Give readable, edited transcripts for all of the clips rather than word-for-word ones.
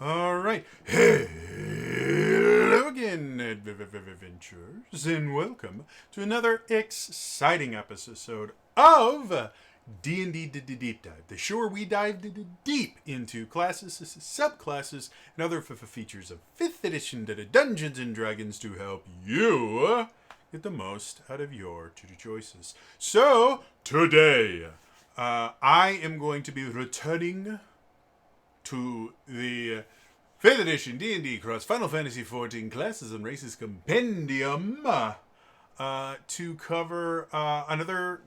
All right. Hello again, adventurers, and welcome to another exciting episode of D&D Deep Dive, the show where we dive deep into classes, subclasses, and other features of 5th edition Dungeons and Dragons to help you get the most out of your choices. So, today, I am going to be returning to the 5th edition D&D Cross Final Fantasy XIV Classes and Races Compendium to cover another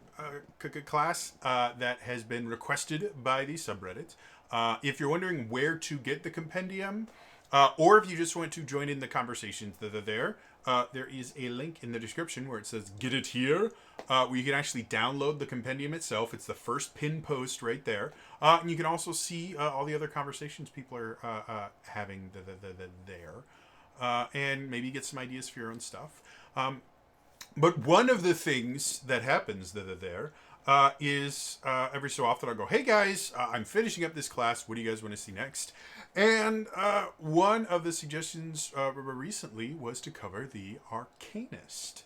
class that has been requested by the subreddit. If you're wondering where to get the compendium, or if you just want to join in the conversations that are there, there is a link in the description where it says get it here, where you can actually download the compendium itself. It's the first pinned post right there. And you can also see all the other conversations people are having there. And maybe get some ideas for your own stuff. But one of the things that happens there is every so often I'll go, hey guys, I'm finishing up this class. What do you guys want to see next? And one of the suggestions recently was to cover the Arcanist.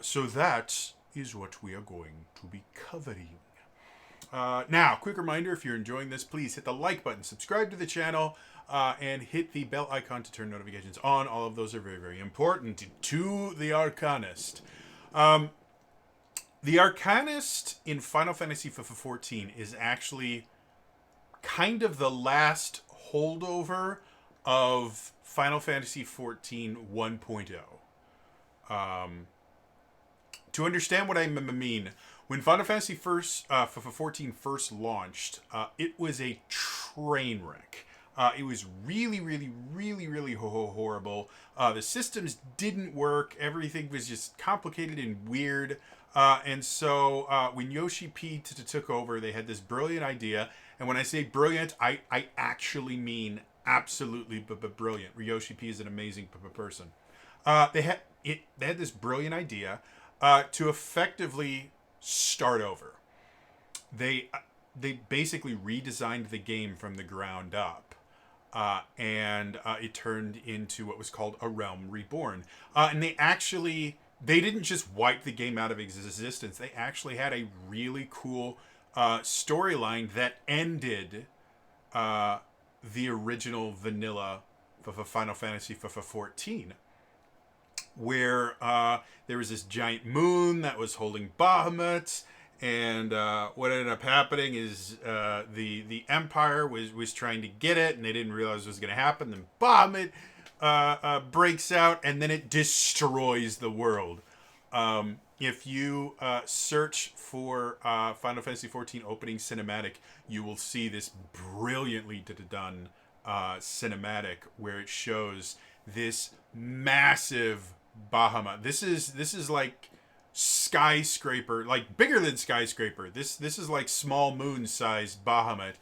So that is what we are going to be covering. Now, quick reminder, if you're enjoying this, please hit the like button, subscribe to the channel, and hit the bell icon to turn notifications on. All of those are very, very important to the Arcanist. The Arcanist in Final Fantasy XIV is actually kind of the last holdover of Final Fantasy XIV 1.0. To understand what I mean, when Final Fantasy XIV first launched, it was a train wreck. It was really, really, really, really horrible. The systems didn't work. Everything was just complicated and weird. And so when Yoshi P took over, they had this brilliant idea. And when I say brilliant, I actually mean absolutely brilliant. Yoshi P is an amazing person. They had this brilliant idea to effectively start over. They basically redesigned the game from the ground up. And it turned into what was called A Realm Reborn. And they didn't just wipe the game out of existence. They actually had a really cool storyline that ended the original vanilla Final Fantasy XIV, where there was this giant moon that was holding Bahamut. And what ended up happening is the Empire was trying to get it, and they didn't realize it was going to happen. Then Bahamut breaks out, and then it destroys the world. If you search for Final Fantasy XIV opening cinematic, you will see this brilliantly done cinematic where it shows this massive Bahamut. This is like skyscraper, like bigger than skyscraper. This is like small moon sized Bahamut,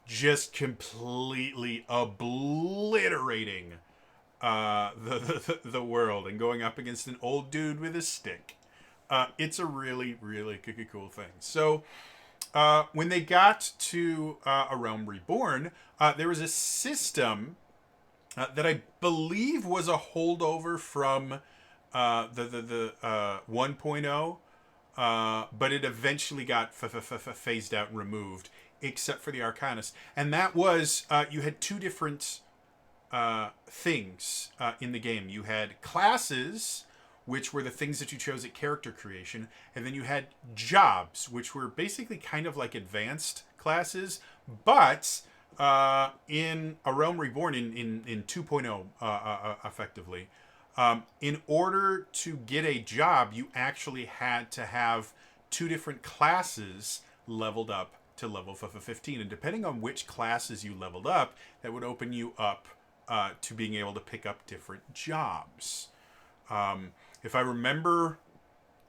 just completely obliterating the world and going up against an old dude with a stick. It's a really, really cool thing. So when they got to A Realm Reborn, there was a system that I believe was a holdover from the 1.0, but it eventually got phased out and removed, except for the Arcanist. And that was, you had two different things in the game. You had classes, which were the things that you chose at character creation, and then you had jobs, which were basically kind of like advanced classes, but in A Realm Reborn in 2.0 effectively, in order to get a job, you actually had to have two different classes leveled up to level 15. And depending on which classes you leveled up, that would open you up to being able to pick up different jobs. If I remember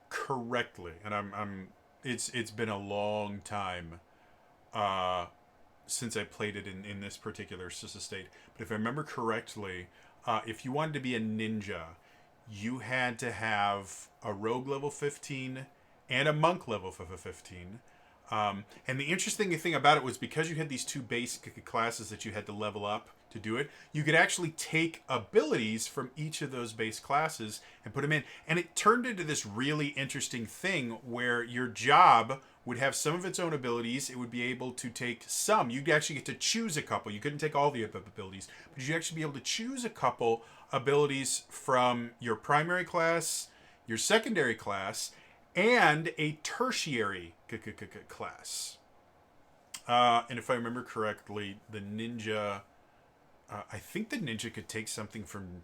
correctly, and it's been a long time since I played it in this particular state, but if I remember correctly, if you wanted to be a ninja, you had to have a rogue level 15 and a monk level 15. And the interesting thing about it was because you had these two basic classes that you had to level up to do it, you could actually take abilities from each of those base classes and put them in. And it turned into this really interesting thing where your job would have some of its own abilities. It would be able to take some. You'd actually get to choose a couple. You couldn't take all the abilities, but you'd actually be able to choose a couple abilities from your primary class, your secondary class, and a tertiary class. And if I remember correctly, the ninja, I think the ninja could take something from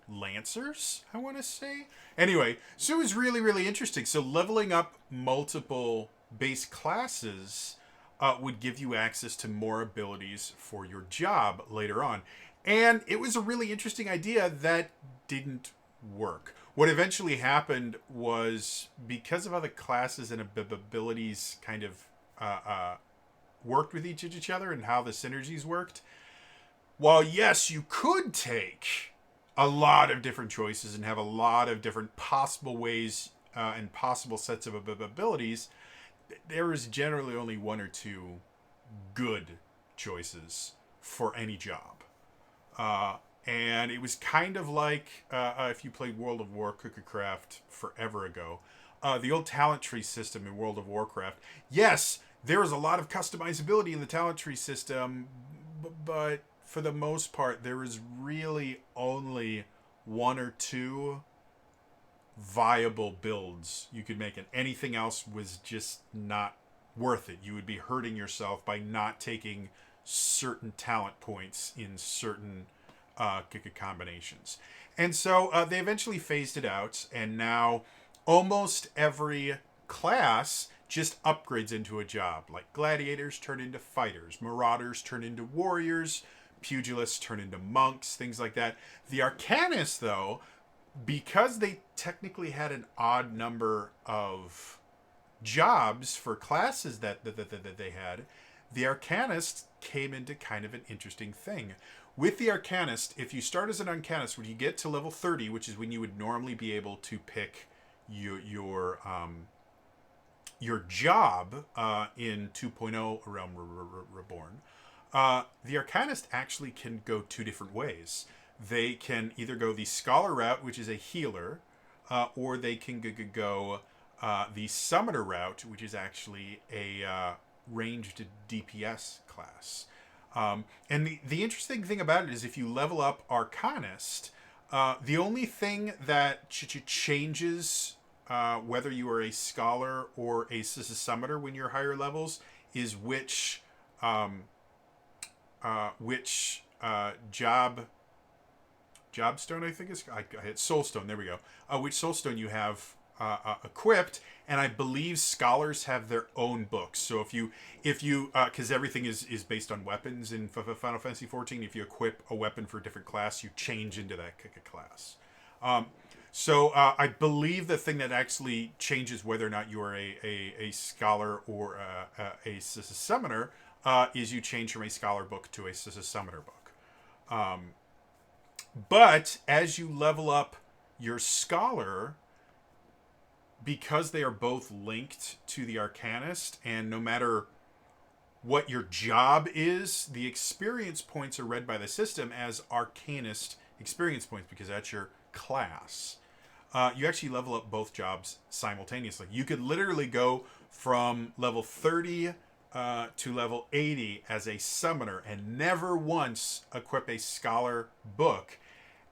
lancers, I want to say. Anyway, so it was really, really interesting. So leveling up multiple base classes would give you access to more abilities for your job later on. And it was a really interesting idea that didn't work. What eventually happened was because of how the classes and abilities kind of worked with each other and how the synergies worked, while yes, you could take a lot of different choices and have a lot of different possible ways and possible sets of abilities, there is generally only one or two good choices for any job. And it was kind of like if you played World of Warcraft forever ago, the old talent tree system in World of Warcraft. Yes, there is a lot of customizability in the talent tree system, but for the most part, there is really only one or two viable builds you could make, and anything else was just not worth it. You would be hurting yourself by not taking certain talent points in certain combinations. And so they eventually phased it out, and now almost every class just upgrades into a job. Like gladiators turn into fighters, marauders turn into warriors, pugilists turn into monks, things like that. The Arcanists, though, because they technically had an odd number of jobs for classes that they had, the Arcanist came into kind of an interesting thing. With the Arcanist, if you start as an Arcanist, when you get to level 30, which is when you would normally be able to pick your job in 2.0 Realm Reborn, the Arcanist actually can go two different ways. They can either go the Scholar route, which is a healer, or they can go the Summoner route, which is actually a ranged DPS class. And the interesting thing about it is if you level up Arcanist, the only thing that changes whether you are a Scholar or a Summoner when you're higher levels is which Jobstone, I think is I hit Soulstone. There we go. Which Soulstone you have equipped, and I believe Scholars have their own books. So if you because everything is based on weapons in Final Fantasy 14. If you equip a weapon for a different class, you change into that class. So I believe the thing that actually changes whether or not you are a Scholar or a Summoner is you change from a Scholar book to a Summoner book. But as you level up your Scholar, because they are both linked to the Arcanist, and no matter what your job is, the experience points are read by the system as Arcanist experience points because that's your class. You actually level up both jobs simultaneously. You could literally go from level 30 to level 80 as a Summoner and never once equip a Scholar book.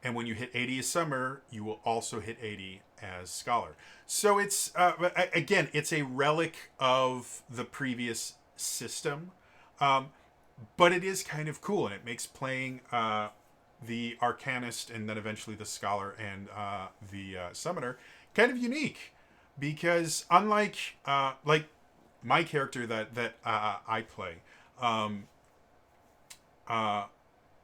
And when you hit 80 as Summoner, you will also hit 80 as Scholar. So it's, again, it's a relic of the previous system. But it is kind of cool, and it makes playing the Arcanist and then eventually the Scholar and the Summoner kind of unique. Because unlike like my character that I play,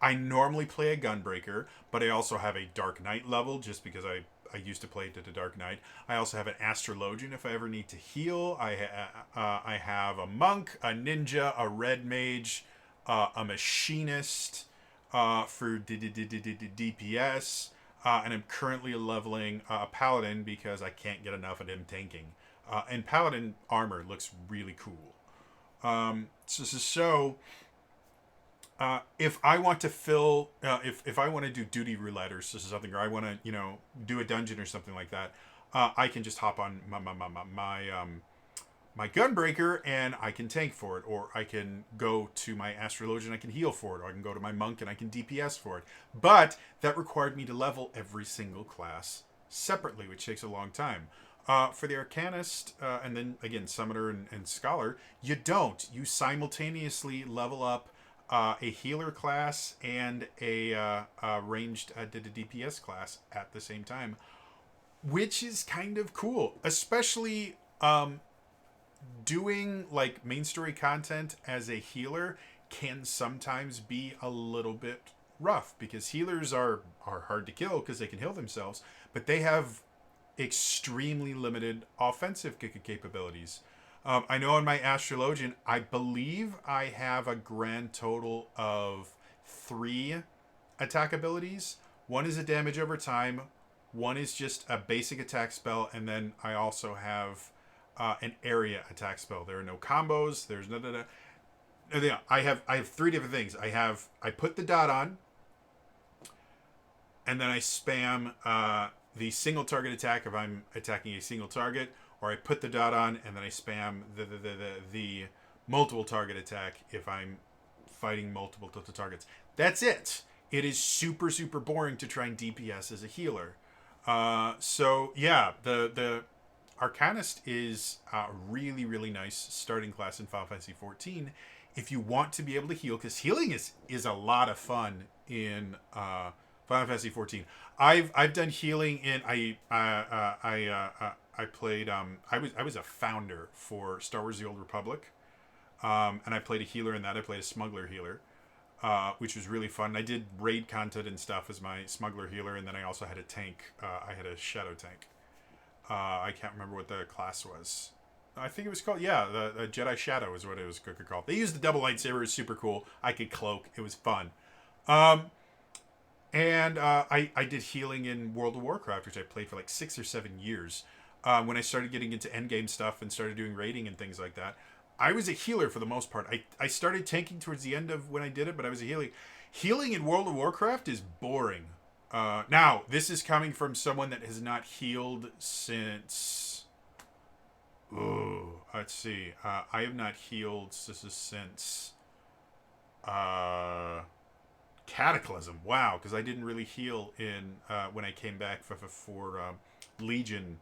I normally play a Gunbreaker, but I also have a Dark Knight level just because I used to play the Dark Knight. I also have an Astrologian if I ever need to heal. I have a Monk, a Ninja, a Red Mage, a Machinist for DPS, and I'm currently leveling a Paladin because I can't get enough of him tanking. And Paladin armor looks really cool. If I want to fill, if I want to do duty roulette or something, or I want to, do a dungeon or something like that, I can just hop on my gunbreaker and I can tank for it, or I can go to my astrologian, I can heal for it, or I can go to my monk and I can DPS for it. But that required me to level every single class separately, which takes a long time. For the Arcanist, and then again, Summoner and Scholar, you don't. You simultaneously level up a healer class and a ranged DPS class at the same time, which is kind of cool, especially doing like main story content as a healer can sometimes be a little bit rough because healers are hard to kill because they can heal themselves, but they have extremely limited offensive capabilities. I know on my astrologian, I believe I have a grand total of 3 attack abilities. One is a damage over time, one is just a basic attack spell, and then I also have an area attack spell. There are no combos. There's no. Yeah, I have 3 different things. I put the dot on, and then I spam the single target attack if I'm attacking a single target, or I put the dot on and then I spam the multiple target attack if I'm fighting multiple targets. That's it. It is super super boring to try and DPS as a healer. So yeah, the Arcanist is a really really nice starting class in Final Fantasy 14 if you want to be able to heal, because healing is a lot of fun in Final Fantasy 14. I've done healing in I played I was a founder for Star Wars: The Old Republic, and I played a healer in that. I played a smuggler healer, which was really fun. I did raid content and stuff as my smuggler healer, and then I also had a tank. I had a shadow tank. I can't remember what the class was. I think it was called, the Jedi Shadow is what it was called. They used the double lightsaber. It was super cool. I could cloak. It was fun. And I did healing in World of Warcraft, which I played for like 6 or 7 years. When I started getting into endgame stuff and started doing raiding and things like that, I was a healer for the most part. I started tanking towards the end of when I did it, but I was a healing. Healing in World of Warcraft is boring. Now, this is coming from someone that has not healed since... Ooh, let's see. I have not healed since... Cataclysm. Wow, because I didn't really heal in when I came back for Legion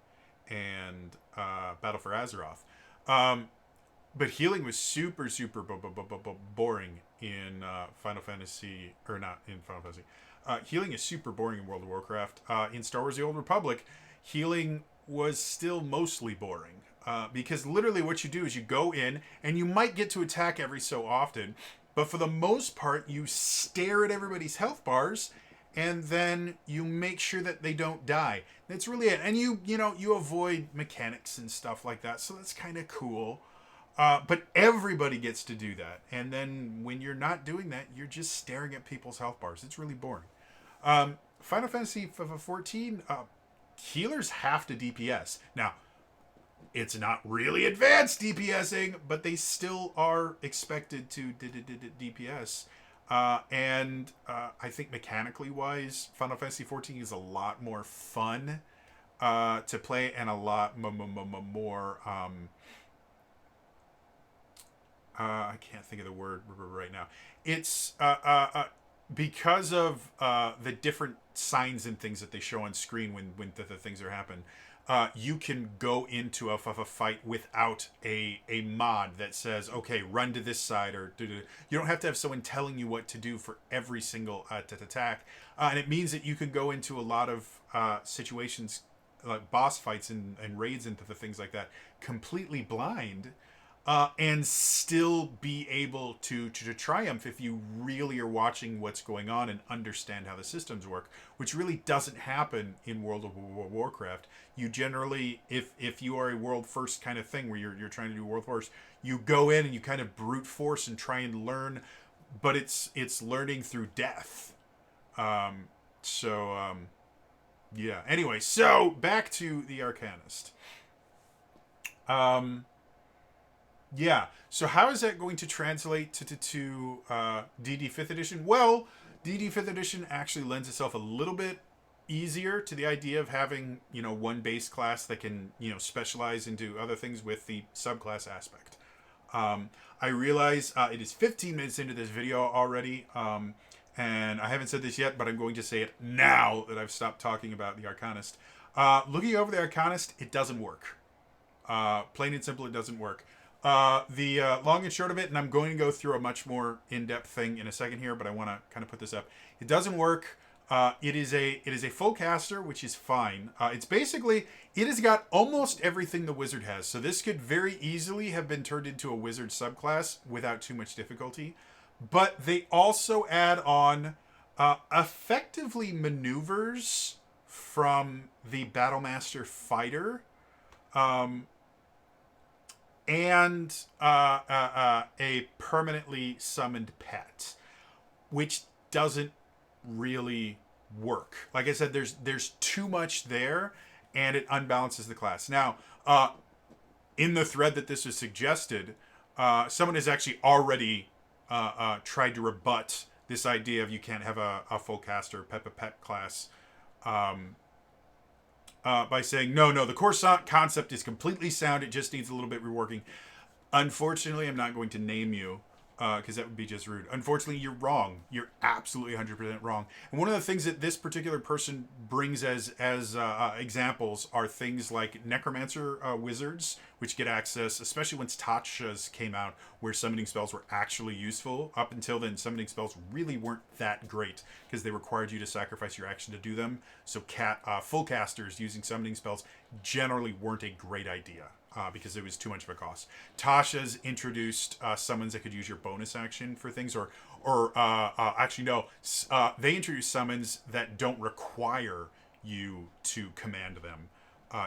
and Battle for Azeroth. But healing was super super boring in Final Fantasy, or not in Final Fantasy. Healing is super boring in World of Warcraft. In Star Wars: The Old Republic, healing was still mostly boring. Because literally what you do is you go in and you might get to attack every so often, but for the most part you stare at everybody's health bars and then you make sure that they don't die. That's really it. And you avoid mechanics and stuff like that, so that's kind of cool. But everybody gets to do that, and then when you're not doing that, you're just staring at people's health bars. It's really boring. Final Fantasy 14, healers have to DPS. Now, it's not really advanced DPSing, but they still are expected to DPS. And I think mechanically wise, Final Fantasy 14 is a lot more fun to play and a lot more... I can't think of the word right now. It's because of the different signs and things that they show on screen when the things are happening. You can go into a fight without a mod that says, okay, run to this side, or you don't have to have someone telling you what to do for every single attack. And it means that you can go into a lot of situations, like boss fights and raids and things like that, completely blind. And still be able to triumph if you really are watching what's going on and understand how the systems work, which really doesn't happen in World of Warcraft. You generally, if you are a world first kind of thing where you're trying to do world first, you go in and you kind of brute force and try and learn, but it's learning through death. Yeah. Anyway, so back to the Arcanist. Yeah. So how is that going to translate to DD Fifth Edition? Well, DD Fifth Edition actually lends itself a little bit easier to the idea of having one base class that can specialize into other things with the subclass aspect. I realize it is 15 minutes into this video already, and I haven't said this yet, but I'm going to say it now that I've stopped talking about the Arcanist. Looking over the Arcanist, it doesn't work. Plain and simple, it doesn't work. The long and short of it, and I'm going to go through a much more in-depth thing in a second here, but I want to kind of put this up. It doesn't work. It is a full caster, which is fine. It's basically, it has got almost everything the wizard has. So this could very easily have been turned into a wizard subclass without too much difficulty. But they also add on effectively maneuvers from the Battlemaster fighter. And a permanently summoned pet, which doesn't really work. Like I said, there's too much there, and it unbalances the class. Now, in the thread that this was suggested, someone has actually already tried to rebut this idea of you can't have a full caster pet class. By saying, no, the core concept is completely sound. It just needs a little bit reworking. Unfortunately, I'm not going to name you because that would be just rude. Unfortunately, you're wrong. You're absolutely 100% wrong. And one of the things that this particular person brings as examples are things like Necromancer wizards, which get access, especially once Tasha's came out, where summoning spells were actually useful. Up until then, summoning spells really weren't that great because they required you to sacrifice your action to do them. So full casters using summoning spells generally weren't a great idea. Because it was too much of a cost. Tasha's introduced summons that could use your bonus action for things, or actually no, they introduced summons that don't require you to command them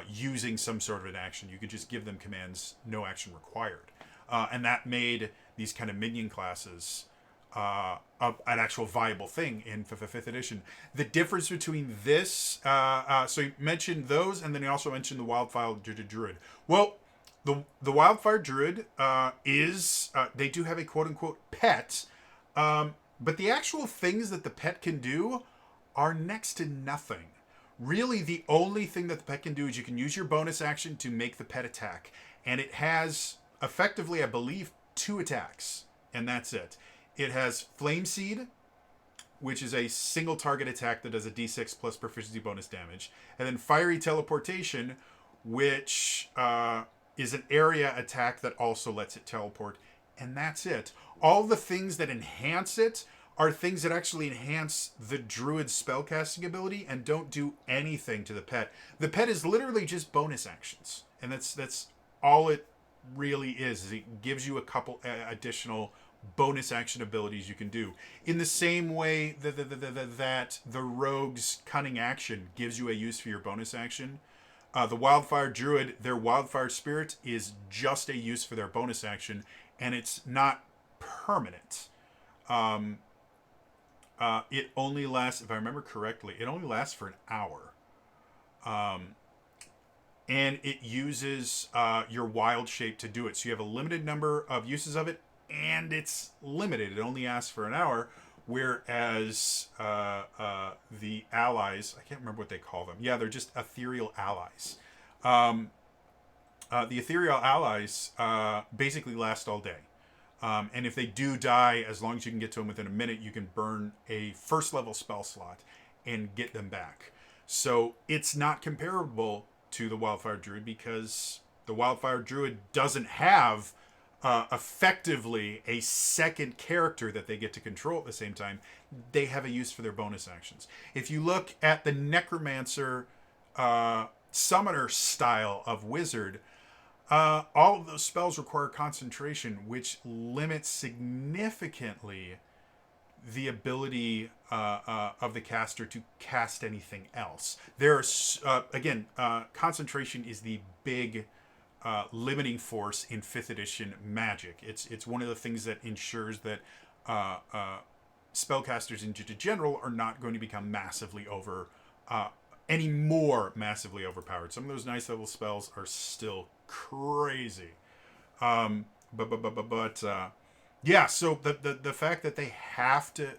using some sort of an action. You could just give them commands, no action required, and that made these kind of minion classes an actual viable thing in 5th edition. The difference between this, so you mentioned those, and then you also mentioned the Wildfire Druid. Well, the Wildfire Druid is, they do have a quote-unquote pet, but the actual things that the pet can do are next to nothing. Really, the only thing that the pet can do is you can use your bonus action to make the pet attack, and it has, effectively, I believe, 2 attacks, and that's it. It has Flame Seed, which is a single target attack that does a d6 plus proficiency bonus damage. And then Fiery Teleportation, which is an area attack that also lets it teleport. And that's it. All the things that enhance it are things that actually enhance the druid's spellcasting ability and don't do anything to the pet. The pet is literally just bonus actions. And that's all it really is. It gives you a couple additional bonus action abilities you can do. In the same way that the rogue's cunning action gives you a use for your bonus action, the Wildfire Druid, their Wildfire Spirit is just a use for their bonus action, and it's not permanent. It only lasts, if I remember correctly, it only lasts for an hour. And it uses your wild shape to do it. So you have a limited number of uses of it, and it's limited. It only asks for an hour, whereas the allies, I can't remember what they call them. Yeah, they're just Aetherial Allies. The Aetherial Allies basically last all day. And if they do die, as long as you can get to them within a minute, you can burn a first level spell slot and get them back. So it's not comparable to the Wildfire Druid because the Wildfire Druid doesn't have effectively a second character that they get to control at the same time. They have a use for their bonus actions. If you look at the Necromancer summoner style of wizard, all of those spells require concentration, which limits significantly the ability of the caster to cast anything else. There's concentration is the big limiting force in 5th edition Magic. It's one of the things that ensures that spellcasters in general are not going to become massively any more massively overpowered. Some of those nice level spells are still crazy. But yeah, so the fact that they have to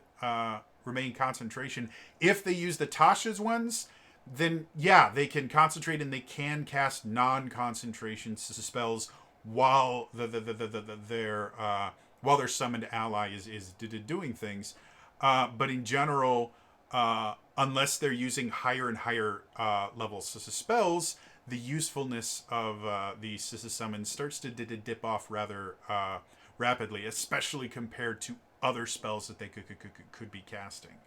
remain concentration, if they use the Tasha's ones, then yeah, they can concentrate and they can cast non-concentration spells while their summoned ally is doing things. But in general, unless they're using higher and higher levels of spells, the usefulness of the summons starts to dip off rather rapidly, especially compared to other spells that they could be casting.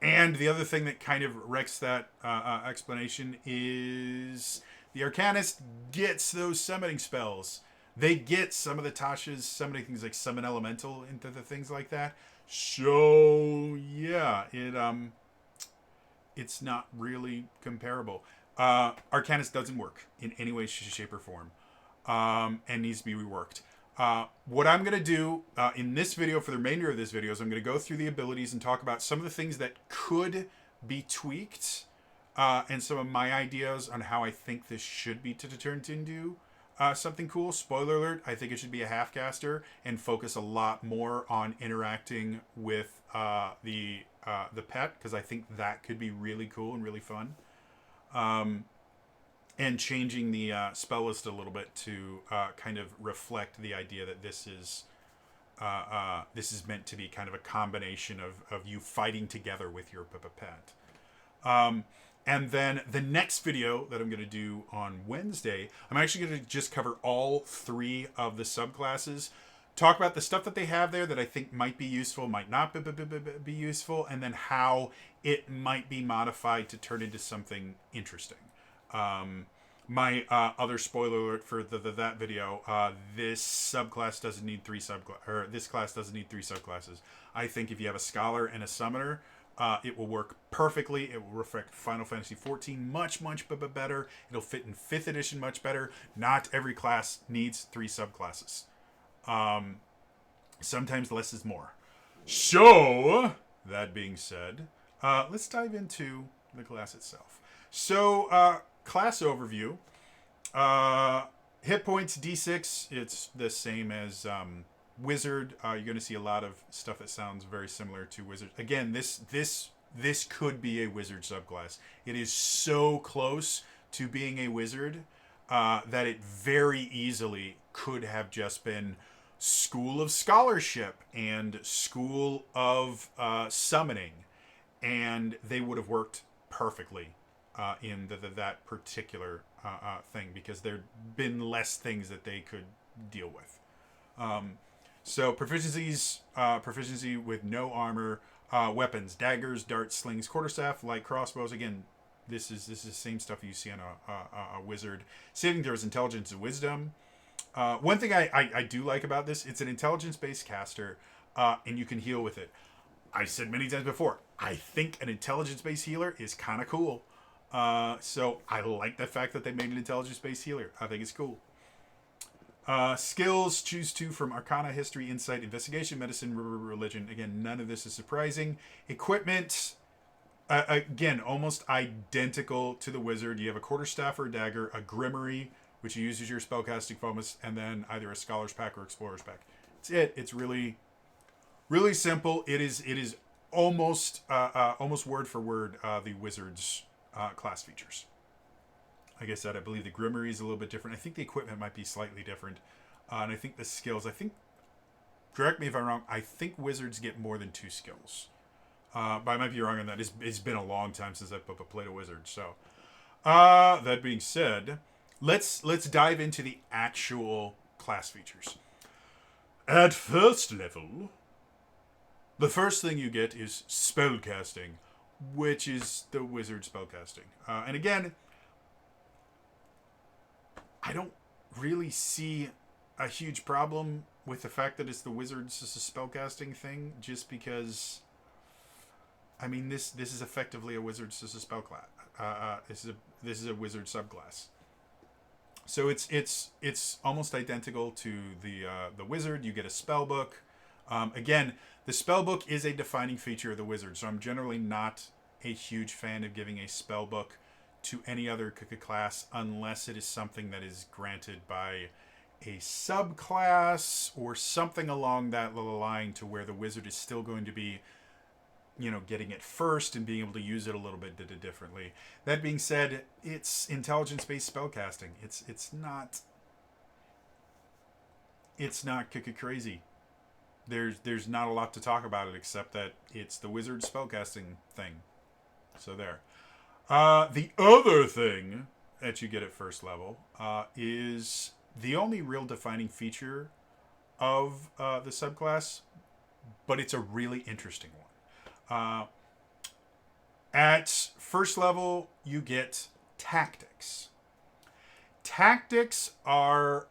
And the other thing that kind of wrecks that explanation is the Arcanist gets those summoning spells. They get some of the Tasha's summoning things like Summon Elemental into the things like that. So yeah, it's not really comparable. Arcanist doesn't work in any way, shape, or form, and needs to be reworked. What I'm going to do in this video, for the remainder of this video, is I'm going to go through the abilities and talk about some of the things that could be tweaked, and some of my ideas on how I think this should be turned into something cool. Spoiler alert, I think it should be a half-caster and focus a lot more on interacting with the pet, because I think that could be really cool and really fun. And changing the spell list a little bit to kind of reflect the idea that this is meant to be kind of a combination of you fighting together with your pet. And then the next video that I'm going to do on Wednesday, I'm actually going to just cover all 3 of the subclasses, talk about the stuff that they have there that I think might be useful, might not be useful, and then how it might be modified to turn into something interesting. My other spoiler alert for that video, this subclass doesn't need 3 this class doesn't need 3 subclasses. I think if you have a scholar and a summoner, it will work perfectly. It will reflect Final Fantasy XIV much better. It'll fit in 5th edition much better. Not every class needs 3 subclasses. Sometimes less is more. So, that being said, let's dive into the class itself. So, class overview. Hit points D6. It's the same as Wizard. You're going to see a lot of stuff that sounds very similar to Wizard. Again, this could be a Wizard subclass. It is so close to being a Wizard that it very easily could have just been School of Scholarship and School of Summoning, and they would have worked perfectly in that particular thing, because there'd been less things that they could deal with. So proficiencies, proficiency with no armor, weapons, daggers, darts, slings, quarterstaff, light crossbows. Again, this is the same stuff you see on a wizard. Saving throws, intelligence, and wisdom. One thing I do like about this, it's an intelligence-based caster, and you can heal with it. I've said many times before, I think an intelligence-based healer is kind of cool. So I like the fact that they made an intelligence-based healer. I think it's cool. Skills, choose 2 from Arcana, History, Insight, Investigation, Medicine, Religion. Again, none of this is surprising. Equipment, again, almost identical to the Wizard. You have a quarterstaff or a dagger, a grimory, which you use as your spellcasting bonus, and then either a Scholar's Pack or Explorer's Pack. That's it. It's really, really simple. It is almost word for word the Wizard's class features. Like I said, I believe the Grimoire is a little bit different. I think the equipment might be slightly different. And I think the skills, correct me if I'm wrong, I think Wizards get more than 2 skills. But I might be wrong on that. It's been a long time since I've played a Wizard. So, that being said, let's dive into the actual class features. At first level, the first thing you get is Spellcasting, which is the Wizard Spellcasting. And again, I don't really see a huge problem with the fact that it's the Wizard's spellcasting thing, just because, I mean, this is effectively a Wizard's spell class. This is a Wizard subclass. So it's almost identical to the Wizard. You get a spell book. Again, the spell book is a defining feature of the Wizard, so I'm generally not a huge fan of giving a spell book to any other class unless it is something that is granted by a subclass or something along that line, to where the wizard is still going to be, getting it first and being able to use it a little bit differently. That being said, it's intelligence-based spellcasting. It's not crazy. There's not a lot to talk about it except that it's the wizard spellcasting thing. So there. The other thing that you get at first level is the only real defining feature of the subclass, but it's a really interesting one. At first level, you get tactics. Tactics are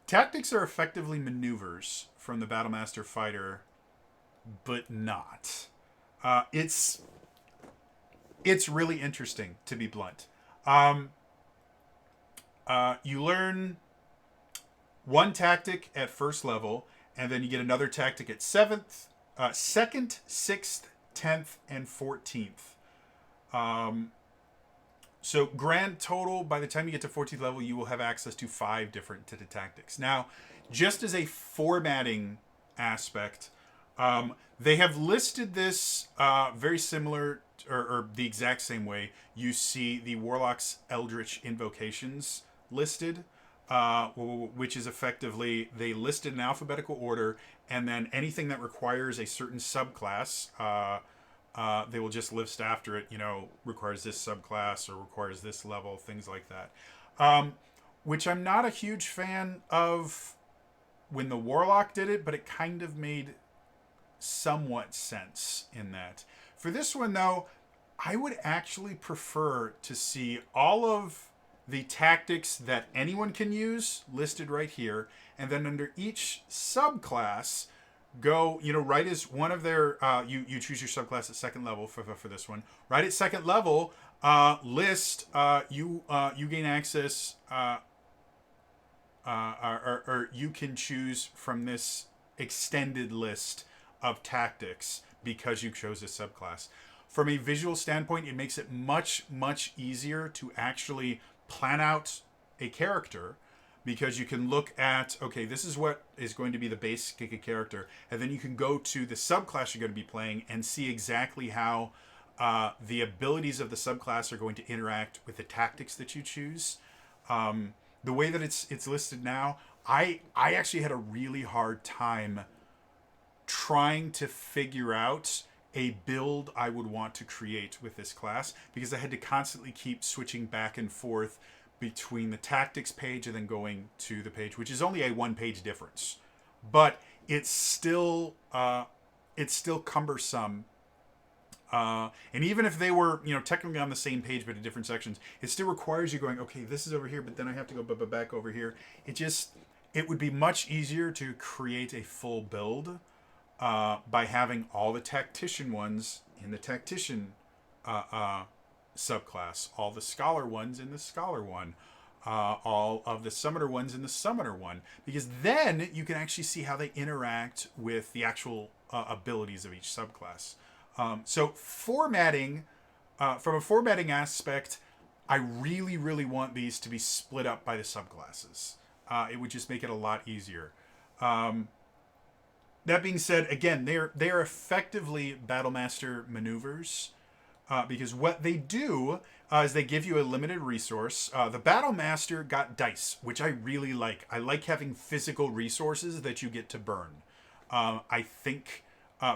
effectively maneuvers from the Battlemaster fighter, but not. It's really interesting, to be blunt. You learn one tactic at first level, and then you get another tactic at 7th, 2nd, 6th, 10th, and 14th. So grand total, by the time you get to 14th level, you will have access to 5 different tactics. Now, just as a formatting aspect, they have listed this very similar, or the exact same way you see the Warlock's Eldritch Invocations listed, which is effectively, they listed in alphabetical order, and then anything that requires a certain subclass, they will just list after it, requires this subclass or requires this level, things like that. Which I'm not a huge fan of when the Warlock did it, but it kind of made somewhat sense in that. For this one, though, I would actually prefer to see all of the tactics that anyone can use listed right here, and then under each subclass, go, right as one of their, you choose your subclass at second level for this one. Right at second level, list, you gain access, or you can choose from this extended list of tactics because you chose this subclass. From a visual standpoint, it makes it much, much easier to actually plan out a character, because you can look at, okay, this is what is going to be the base character, and then you can go to the subclass you're going to be playing and see exactly how the abilities of the subclass are going to interact with the tactics that you choose. The way that it's listed now, I actually had a really hard time trying to figure out a build I would want to create with this class, because I had to constantly keep switching back and forth between the tactics page and then going to the page, which is only a 1-page difference, but it's still cumbersome. And even if they were, technically on the same page but in different sections, it still requires you going, okay, this is over here, but then I have to go back over here. It would be much easier to create a full build by having all the tactician ones in the tactician subclass, all the scholar ones in the scholar one, all of the summoner ones in the summoner one, because then you can actually see how they interact with the actual abilities of each subclass. So formatting, from a formatting aspect, I really, really want these to be split up by the subclasses. It would just make it a lot easier. That being said, again, they are effectively Battlemaster maneuvers, because what they do is they give you a limited resource. The Battlemaster got dice, which I really like. I like having physical resources that you get to burn. I think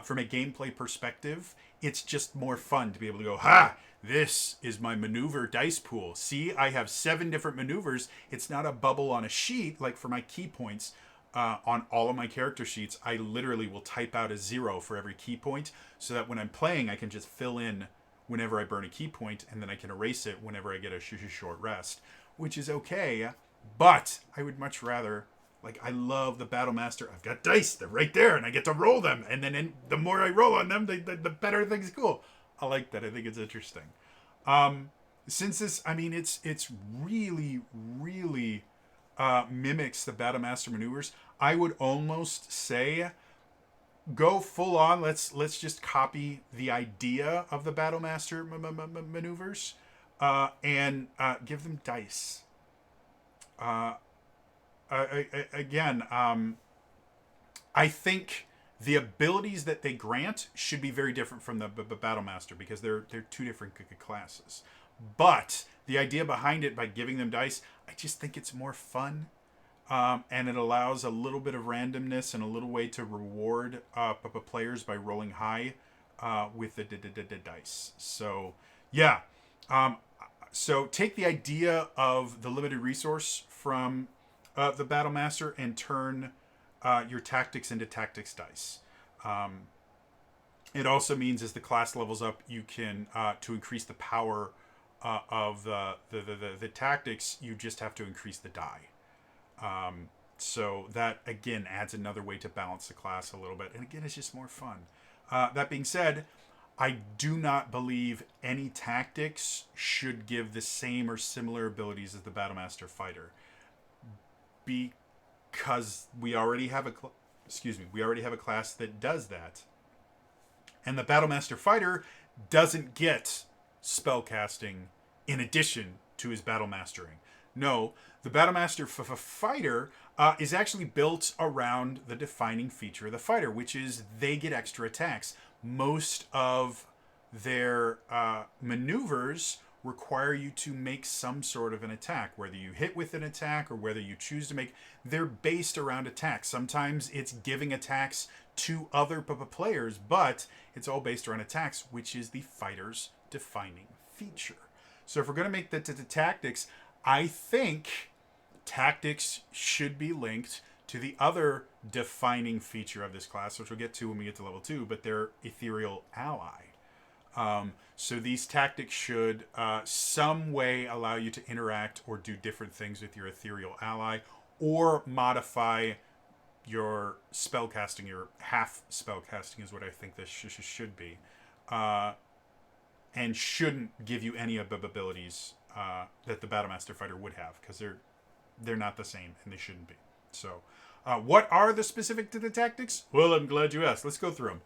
from a gameplay perspective, it's just more fun to be able to go, this is my maneuver dice pool. See, I have 7 different maneuvers. It's not a bubble on a sheet like for my key points. On all of my character sheets, I literally will type out a 0 for every key point, so that when I'm playing, I can just fill in whenever I burn a key point, and then I can erase it whenever I get a short rest, which is okay, but I would much rather, I love the Battlemaster. I've got dice, they're right there, and I get to roll them, and then the more I roll on them, the better things go. I like that. I think it's interesting. Since this, it's really, really mimics the Battlemaster maneuvers, I would almost say go full on. Let's just copy the idea of the Battlemaster maneuvers, and give them dice. Uh, Again, I think the abilities that they grant should be very different from the Battle Master because they're two different classes. But the idea behind it, by giving them dice, I just think it's more fun. And it allows a little bit of randomness and a little way to reward players by rolling high with the dice. So, yeah. Um, so take the idea of the limited resource from the Battle Master and turn your tactics into tactics dice. Um, it also means as the class levels up, you can to increase the power of the tactics. You just have to increase the die. So that again adds another way to balance the class a little bit, and again, it's just more fun. That being said, I do not believe any tactics should give the same or similar abilities as the Battlemaster Fighter, because we already have a class that does that, and the Battlemaster Fighter doesn't get spellcasting in addition to his battle mastering. No, the Battlemaster Fighter is actually built around the defining feature of the fighter, which is they get extra attacks. Most of their maneuvers require you to make some sort of an attack, whether you hit with an attack or whether you choose to make. They're based around attacks. Sometimes it's giving attacks to other players, but it's all based around attacks, which is the fighter's defining feature. So if we're going to make the tactics, I think tactics should be linked to the other defining feature of this class, which we'll get to when we get to level 2, but they're Aetherial Ally. So these tactics should some way allow you to interact or do different things with your Aetherial Ally, or modify your spellcasting. Your half spellcasting is what I think this should be. And shouldn't give you any of the abilities that the Battlemaster Fighter would have, because they're not the same, and they shouldn't be. So, what are the specific to the tactics? Well, I'm glad you asked. Let's go through them.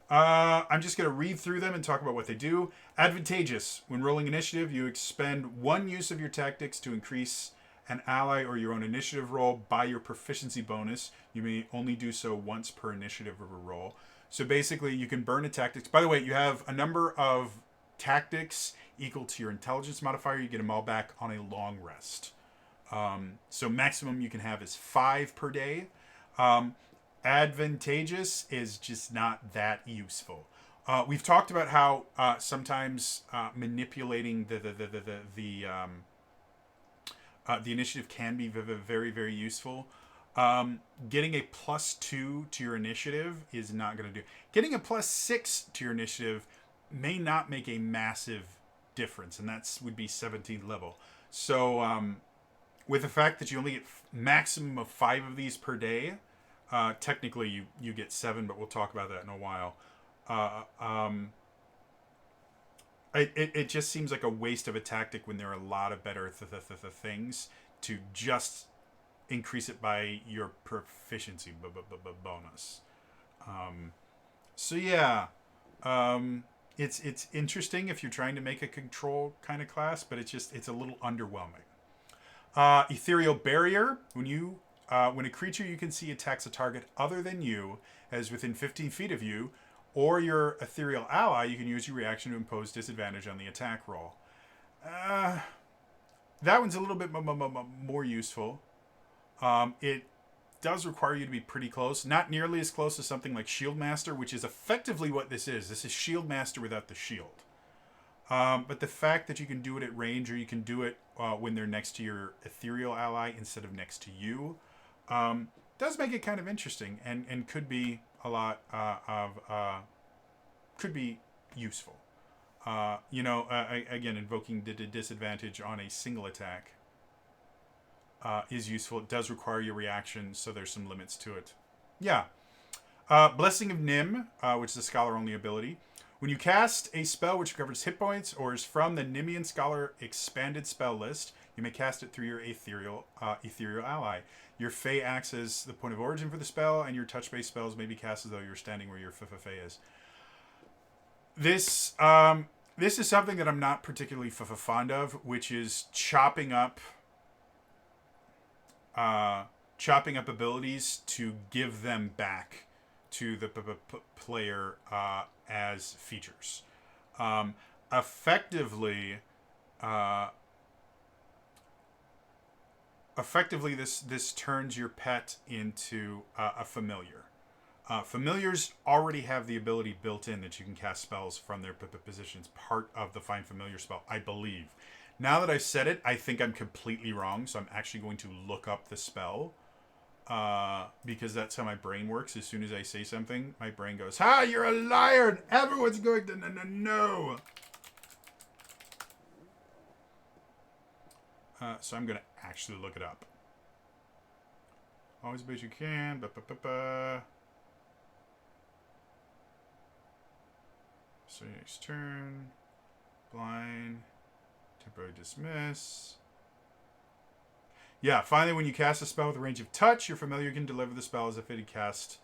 I'm just going to read through them and talk about what they do. Advantageous. When rolling initiative, you expend one use of your tactics to increase an ally or your own initiative roll by your proficiency bonus. You may only do so once per initiative of a roll. So basically, you can burn a tactics. By the way, you have a number of tactics equal to your intelligence modifier. You get them all back on a long rest. So maximum you can have is 5 per day. Advantageous is just not that useful. We've talked about how sometimes manipulating the initiative can be very, very useful. Getting a +2 to your initiative is not going to do. Getting a +6 to your initiative may not make a massive difference, and that would be 17th level. So with the fact that you only get maximum of 5 of these per day, technically you get 7, but we'll talk about that in a while. It just seems like a waste of a tactic when there are a lot of better things to just increase it by your proficiency bonus. So yeah, it's interesting if you're trying to make a control kind of class, but it's a little underwhelming. Ethereal Barrier. When a creature you can see attacks a target other than you as within 15 feet of you, or your Ethereal Ally, you can use your reaction to impose disadvantage on the attack roll. That one's a little bit more useful. It does require you to be pretty close. Not nearly as close as something like Shield Master, which is effectively what this is. This is Shield Master without the shield. But the fact that you can do it at range, or you can do it when they're next to your Ethereal Ally instead of next to you, does make it kind of interesting, and could be a lot could be useful. Again, invoking the disadvantage on a single attack is useful. It does require your reaction, so there's some limits to it. Yeah. Blessing of Nim, which is a scholar-only ability. When you cast a spell which recovers hit points or is from the Nimian Scholar expanded spell list, you may cast it through your Ethereal Ally. Your Fey acts as the point of origin for the spell, and your touch-based spells may be cast as though you're standing where your Fey is. This, this is something that I'm not particularly fond of, which is chopping up abilities to give them back to the player as features. Effectively, this turns your pet into a familiar. Familiars already have the ability built in that you can cast spells from their positions, part of the Find Familiar spell, I believe. Now that I've said it, I think I'm completely wrong, so I'm actually going to look up the spell, because that's how my brain works. As soon as I say something, my brain goes, "Ha, you're a liar, and everyone's going to know." So I'm going to actually look it up. Always best you can. So next turn. Blind. Temporarily dismiss. Yeah, finally, when you cast a spell with a range of touch, your familiar can deliver the spell as if it had cast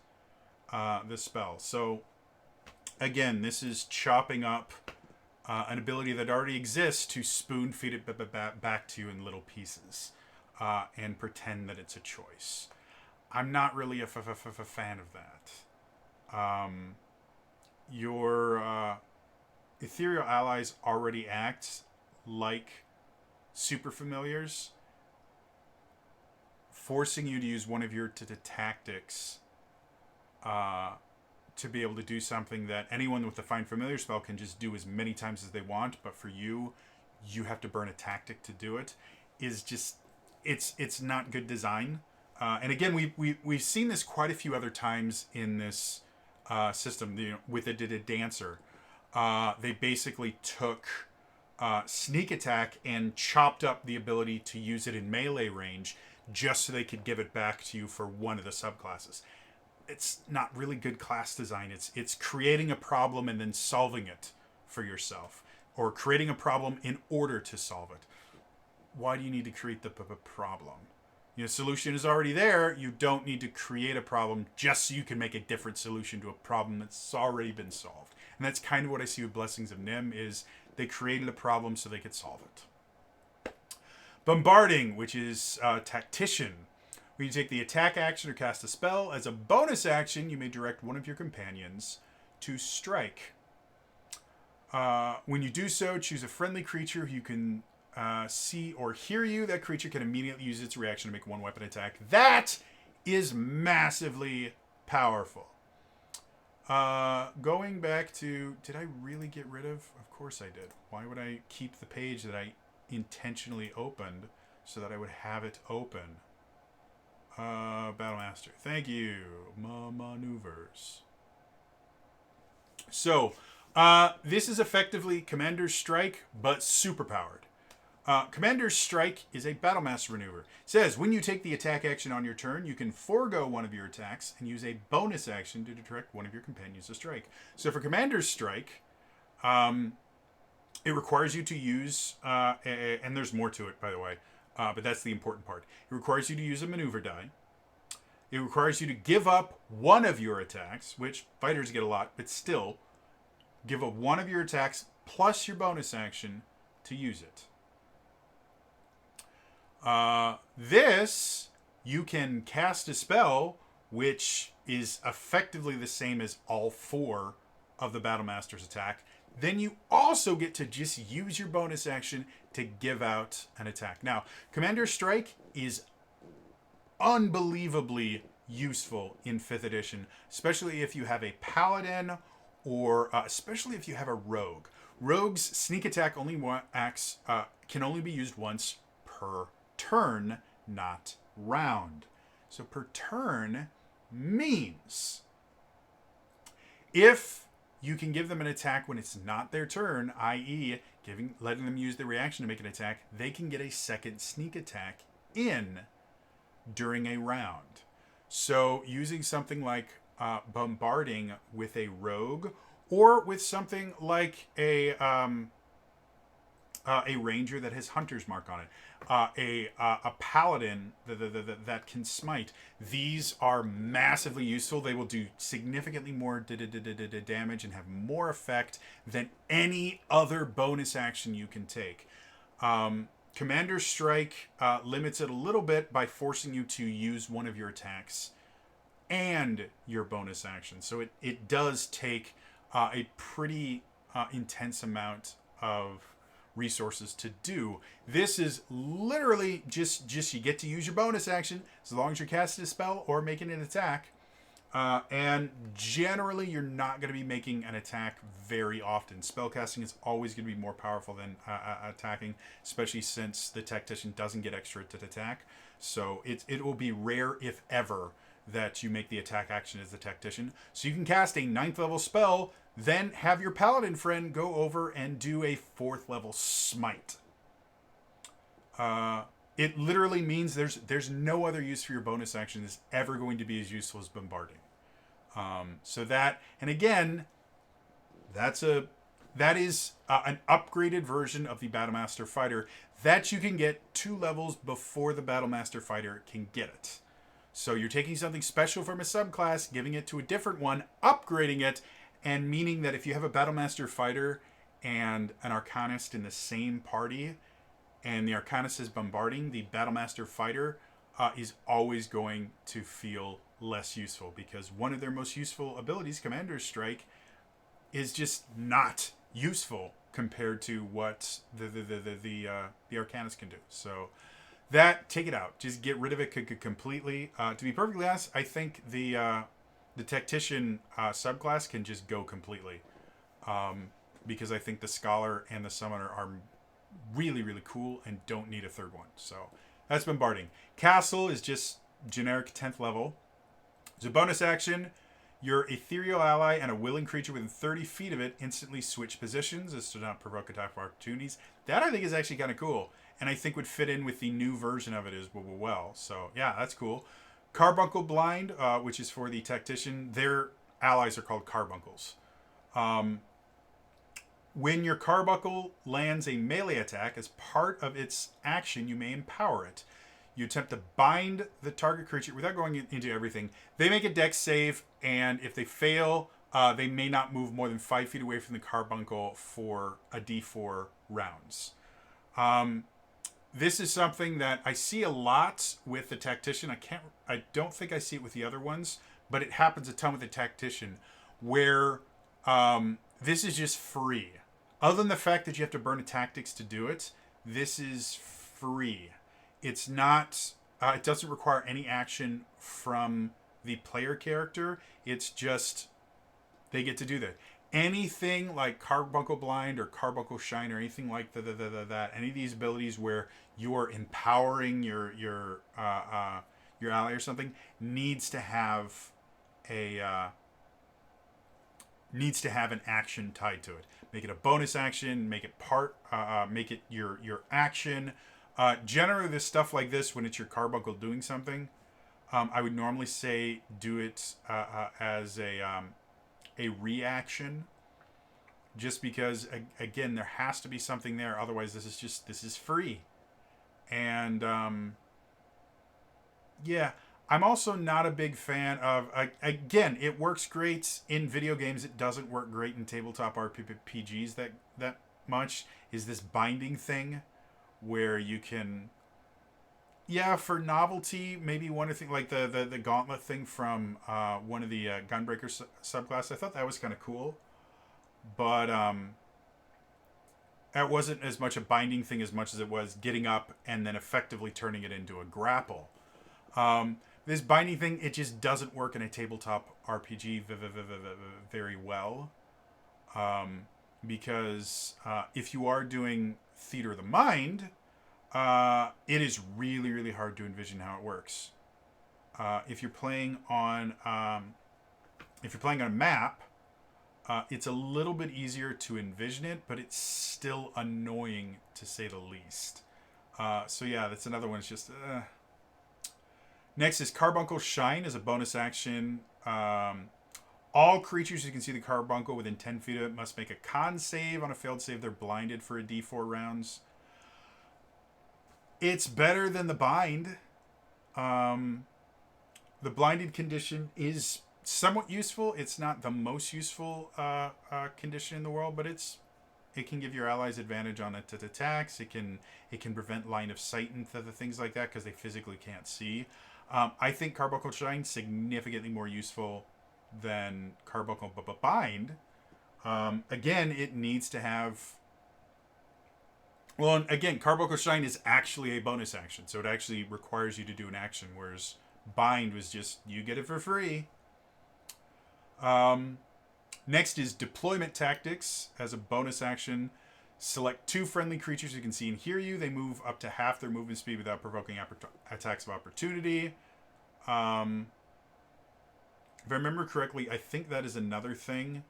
this spell. So, again, this is chopping up an ability that already exists to spoon feed it back to you in little pieces and pretend that it's a choice. I'm not really a fan of that. Your Ethereal Allies already act like super familiars, forcing you to use one of your tactics to be able to do something that anyone with the Find Familiar spell can just do as many times as they want, but for you have to burn a tactic to do it, is just, it's not good design. And again, we've seen this quite a few other times in this system. With a dancer, they basically took sneak attack and chopped up the ability to use it in melee range just so they could give it back to you for one of the subclasses. It's not really good class design. It's creating a problem and then solving it for yourself, or creating a problem in order to solve it. Why do you need to create the problem? Solution is already there. You don't need to create a problem just so you can make a different solution to a problem that's already been solved. And that's kind of what I see with Blessings of Nim, is they created a problem so they could solve it. Bombarding, which is Tactician. When you take the attack action or cast a spell, as a bonus action, you may direct one of your companions to strike. When you do so, choose a friendly creature who you can see or hear you. That creature can immediately use its reaction to make one weapon attack. That is massively powerful. Going back to, did I really get rid of? Of course I did. Why would I keep the page that I intentionally opened so that I would have it open? Battlemaster. Thank you. Maneuvers. So, this is effectively Commander's Strike, but superpowered. Commander's Strike is a Battlemaster maneuver. It says, when you take the attack action on your turn, you can forego one of your attacks and use a bonus action to direct one of your companions to strike. So for Commander's Strike, it requires you to use, and there's more to it, by the way, but that's the important part. It requires you to use a maneuver die. It requires you to give up one of your attacks, which fighters get a lot, but still, give up one of your attacks plus your bonus action to use it. This, you can cast a spell which is effectively the same as all four of the Battlemaster's attack. Then you also get to just use your bonus action to give out an attack. Now, Commander's Strike is unbelievably useful in 5th edition, especially if you have a Paladin or especially if you have a Rogue. Rogue's sneak attack only can only be used once per turn, not round. So per turn means if you can give them an attack when it's not their turn, i.e. letting them use their reaction to make an attack, they can get a second sneak attack in during a round. So using something like bombarding with a rogue, or with something like a a ranger that has hunter's mark on it, a paladin that can smite. These are massively useful. They will do significantly more damage and have more effect than any other bonus action you can take. Commander's Strike limits it a little bit by forcing you to use one of your attacks and your bonus action. So it does take a pretty intense amount of resources to do. This is literally just you get to use your bonus action as long as you're casting a spell or making an attack. And generally, you're not going to be making an attack very often. Spellcasting is always going to be more powerful than attacking, especially since the tactician doesn't get extra to attack. So it will be rare, if ever, that you make the attack action as the tactician. So you can cast a 9th level spell, then have your paladin friend go over and do a 4th level smite. It literally means there's no other use for your bonus action that's ever going to be as useful as bombarding. So that, and again, that is an upgraded version of the Battlemaster Fighter that you can get 2 levels before the Battlemaster Fighter can get it. So you're taking something special from a subclass, giving it to a different one, upgrading it, and meaning that if you have a Battlemaster Fighter and an Arcanist in the same party, and the Arcanist is bombarding, the Battlemaster Fighter is always going to feel less useful, because one of their most useful abilities, Commander's Strike, is just not useful compared to what the Arcanist can do. So that, take it out. Just get rid of it completely. To be perfectly honest, I think the Tactician subclass can just go completely. Because I think the Scholar and the Summoner are really, really cool and don't need a third one. So that's Bombarding. Castle is just generic 10th level. As a bonus action, your Ethereal Ally and a willing creature within 30 feet of it instantly switch positions as to not provoke attack of opportunities. That I think is actually kind of cool, and I think would fit in with the new version of it as well. So yeah, that's cool. Carbuncle Blind, which is for the Tactician. Their allies are called Carbuncles. When your Carbuncle lands a melee attack, as part of its action, you may empower it. You attempt to bind the target creature without going into everything. They make a dex save, and if they fail, they may not move more than 5 feet away from the Carbuncle for a d4 rounds. This is something that I see a lot with the Tactician. I don't think I see it with the other ones, but it happens a ton with the Tactician, where this is just free. Other than the fact that you have to burn a tactics to do it, this is free. It's not, it doesn't require any action from the player character. It's just, they get to do that. Anything like Carbuncle Blind or Carbuncle Shine or anything like that, any of these abilities where you are empowering your ally or something, needs to have an action tied to it. Make it a bonus action, make it make it your action. Generally, this stuff like this, when it's your Carbuncle doing something, I would normally say do it as a reaction, just because again there has to be something there. Otherwise, this is free, and yeah. I'm also not a big fan of, again, it works great in video games. It doesn't work great in tabletop RPGs that much, is this binding thing where you can, yeah, for novelty, maybe one of the, like the gauntlet thing from one of the Gunbreaker subclass. I thought that was kind of cool, but it wasn't as much a binding thing as much as it was getting up and then effectively turning it into a grapple. This binding thing, it just doesn't work in a tabletop RPG very well. Because if you are doing Theater of the Mind, it is really, really hard to envision how it works. If you're playing on a map, it's a little bit easier to envision it, but it's still annoying to say the least. So yeah, that's another one. It's just. Next is Carbuncle Shine as a bonus action. All creatures who can see the carbuncle within 10 feet of it must make a con save. On a failed save, they're blinded for a d4 rounds. It's better than the bind. The blinded condition is somewhat useful. It's not the most useful condition in the world, but it can give your allies advantage on attacks. It can prevent line of sight and things like that because they physically can't see. I think Carbuncle Shine significantly more useful than Carbuncle Bind. Again, it needs to have. Well, and again, Carbuncle Shine is actually a bonus action, so it actually requires you to do an action, whereas Bind was just you get it for free. Next is Deployment Tactics. As a bonus action, select 2 friendly creatures who can see and hear you. They move up to half their movement speed without provoking attacks of opportunity. If I remember correctly, I think that is another thing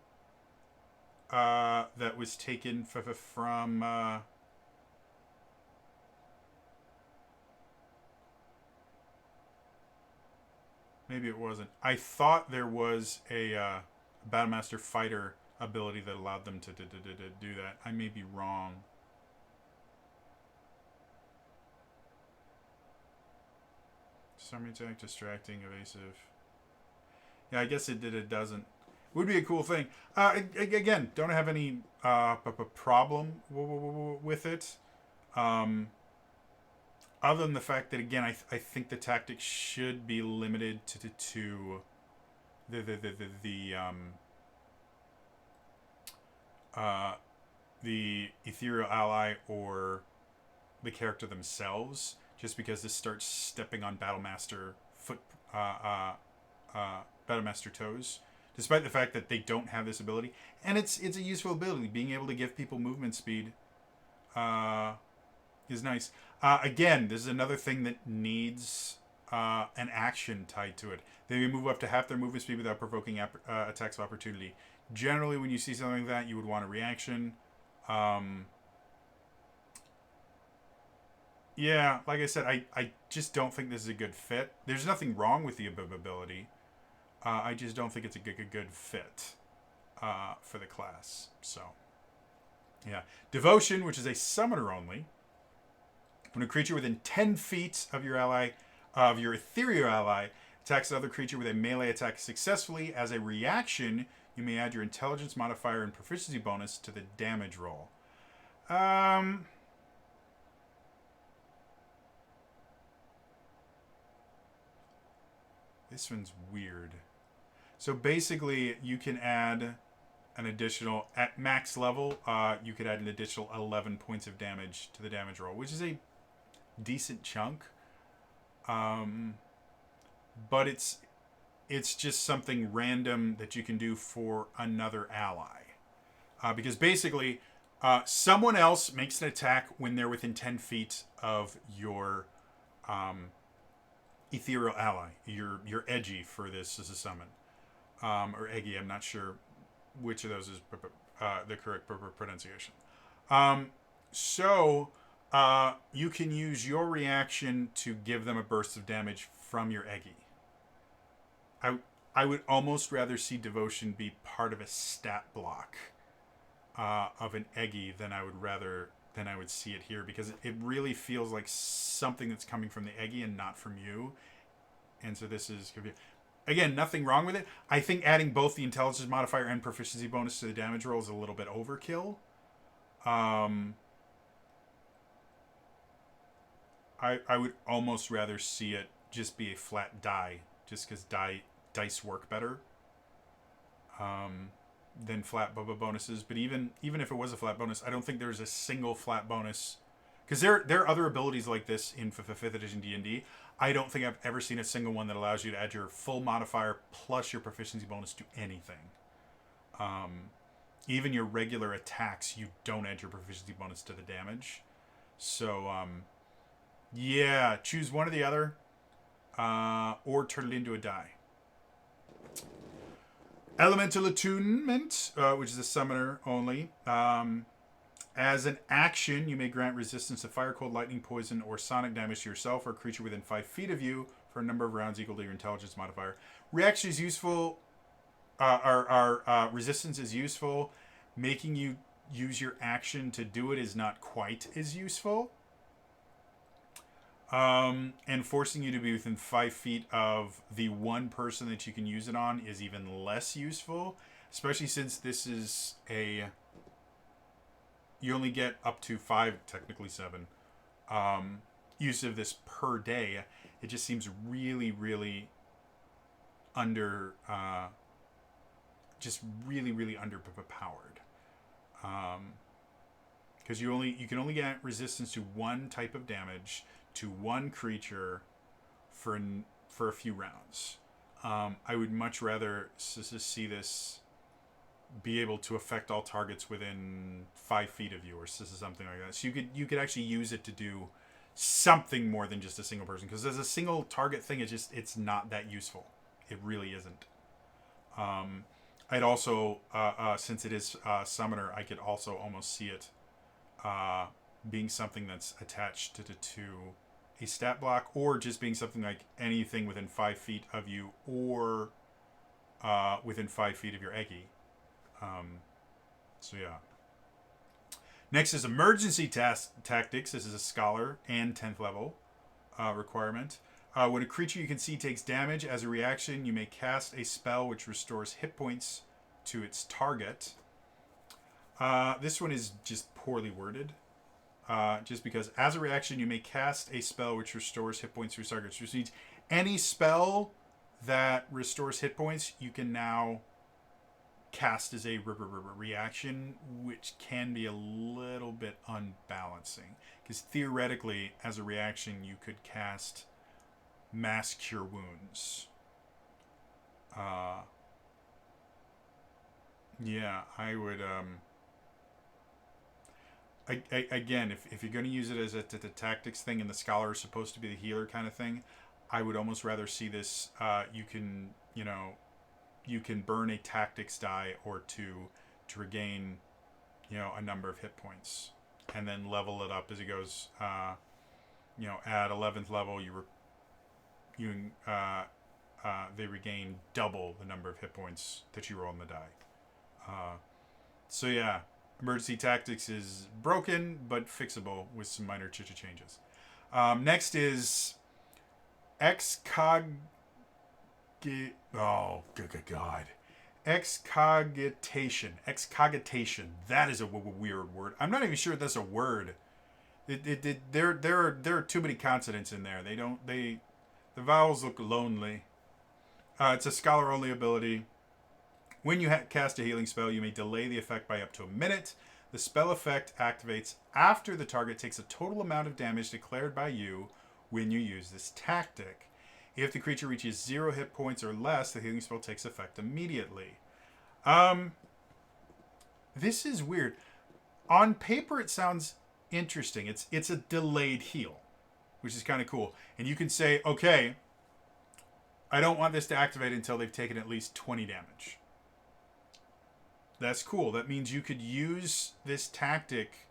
that was taken from... maybe it wasn't. I thought there was a Battlemaster Fighter ability that allowed them to do that. I may be wrong. Summary attack, distracting, evasive. Yeah, I guess it did. It doesn't. Would be a cool thing. Again, don't have any problem with it. Other than the fact that, again, I think the tactics should be limited to the Ethereal Ally or the character themselves, just because this starts stepping on Battlemaster toes, despite the fact that they don't have this ability, and it's a useful ability. Being able to give people movement speed is nice. Again, this is another thing that needs an action tied to it. They may move up to half their movement speed without provoking attacks of opportunity. Generally, when you see something like that, you would want a reaction. Yeah, like I said, I just don't think this is a good fit. There's nothing wrong with the ability. I just don't think it's a good fit for the class. So, yeah. Devotion, which is a summoner only. When a creature within 10 feet of your Ethereal Ally, attacks another creature with a melee attack successfully, as a reaction, you may add your intelligence modifier and proficiency bonus to the damage roll. This one's weird. So basically, you can add an additional, at max level, you could add an additional 11 points of damage to the damage roll, which is a decent chunk. But it's just something random that you can do for another ally. Because basically, someone else makes an attack when they're within 10 feet of your Ethereal Ally. Your Edgy for this as a summon. Or Eggy, I'm not sure which of those is the correct pronunciation. So you can use your reaction to give them a burst of damage from your Eggy. I would almost rather see Devotion be part of a stat block of an Eggy than I would see it here, because it really feels like something that's coming from the Eggy and not from you. And so this is, again, nothing wrong with it. I think adding both the intelligence modifier and proficiency bonus to the damage roll is a little bit overkill. I would almost rather see it just be a flat die, just because dice work better than flat bonuses. But even if it was a flat bonus, I don't think there's a single flat bonus, because there are other abilities like this in 5th edition D&D. I don't think I've ever seen a single one that allows you to add your full modifier plus your proficiency bonus to anything. Even your regular attacks, you don't add your proficiency bonus to the damage. So, yeah, choose one or the other, or turn it into a die. Elemental Attunement, which is a summoner only. As an action, you may grant resistance to fire, cold, lightning, poison, or sonic damage to yourself or a creature within 5 feet of you for a number of rounds equal to your intelligence modifier. Reaction is useful resistance is useful. Making you use your action to do it is not quite as useful. And forcing you to be within 5 feet of the one person that you can use it on is even less useful, especially since this is a. You only get up to 5, technically 7, use of this per day. It just seems really, really under. Just really, really underpowered. Because you can only get resistance to one type of damage to one creature for a few rounds. I would much rather see this be able to affect all targets within 5 feet of you, or something like that. So you could actually use it to do something more than just a single person. Because as a single target thing, it's not that useful. It really isn't. I'd also, since it is Summoner, I could also almost see it being something that's attached to a stat block, or just being something like anything within 5 feet of you, or within 5 feet of your Eggy. So yeah. Next is Emergency Tactics. This is a Scholar and 10th level requirement. When a creature you can see takes damage, as a reaction, you may cast a spell which restores hit points to its target. This one is just poorly worded. Just because, as a reaction, you may cast a spell which restores hit points to its target. Which means any spell that restores hit points, you can now cast as a reaction, which can be a little bit unbalancing. Because theoretically, as a reaction, you could cast Mass Cure Wounds. Yeah, I would. Again, if you're going to use it as a tactics thing, and the Scholar is supposed to be the healer kind of thing, I would almost rather see this. You can burn a tactics die or two to regain, a number of hit points, and then level it up as it goes. At 11th level, they regain double the number of hit points that you roll on the die. So yeah, Emergency Tactics is broken but fixable with some minor changes. Next is Oh, good God. Excogitation. That is a weird word. I'm not even sure that's a word. There are too many consonants in there. The vowels look lonely. It's a Scholar-only ability. When you cast a healing spell, you may delay the effect by up to a minute. The spell effect activates after the target takes a total amount of damage declared by you when you use this tactic. If the creature reaches 0 hit points or less, the healing spell takes effect immediately. This is weird. On paper, it sounds interesting. It's a delayed heal, which is kind of cool. And you can say, okay, I don't want this to activate until they've taken at least 20 damage. That's cool. That means you could use this tactic.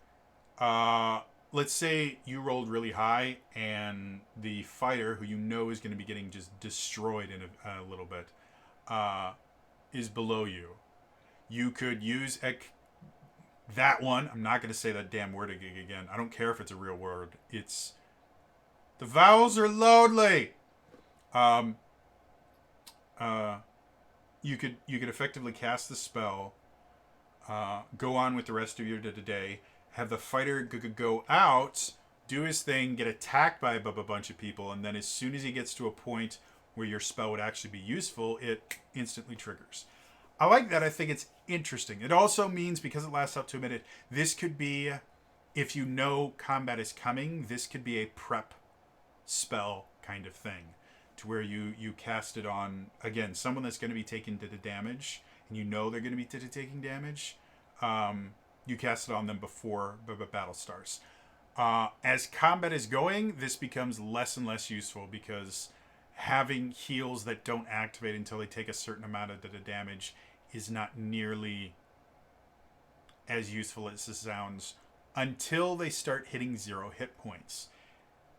Let's say you rolled really high and the fighter, who you know is going to be getting just destroyed in a little bit, is below you. You could use that one. I'm not going to say that damn word again. I don't care if it's a real word. It's the vowels are lonely. You could effectively cast the spell. Go on with the rest of your day. Have the fighter go out, do his thing, get attacked by a bunch of people, and then as soon as he gets to a point where your spell would actually be useful, it instantly triggers. I like that. I think it's interesting. It also means, because it lasts up to a minute, this could be, if you know combat is coming, this could be a prep spell kind of thing, to where you cast it on, again, someone that's going to be taking the damage, and you know they're going to be taking damage. You cast it on them before battle starts. As combat is going, this becomes less and less useful, because having heals that don't activate until they take a certain amount of the damage is not nearly as useful as it sounds until they start hitting 0 hit points.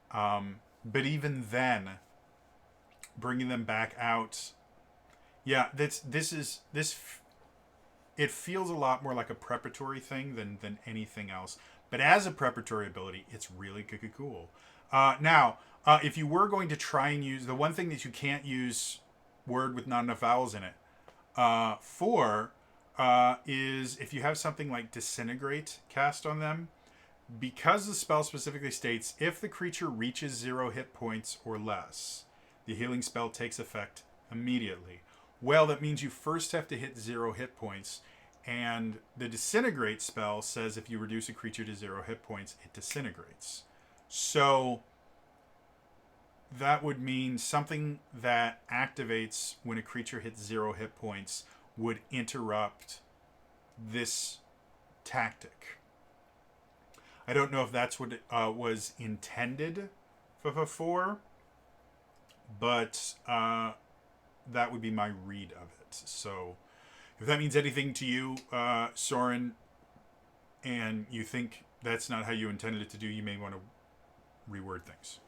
But even then, bringing them back out Yeah, it feels a lot more like a preparatory thing than anything else. But as a preparatory ability, it's really cool. Now, if you were going to try and use the one thing that you can't use word with not enough vowels in it for is if you have something like disintegrate cast on them, because the spell specifically states if the creature reaches 0 hit points or less, the healing spell takes effect immediately. Well, that means you first have to hit 0 hit points, and the disintegrate spell says if you reduce a creature to 0 hit points, it disintegrates. So that would mean something that activates when a creature hits 0 hit points would interrupt this tactic. I don't know if that's what it was intended for, but that would be my read of it. So if that means anything to you, Soren, and you think that's not how you intended it to do, you may want to reword things.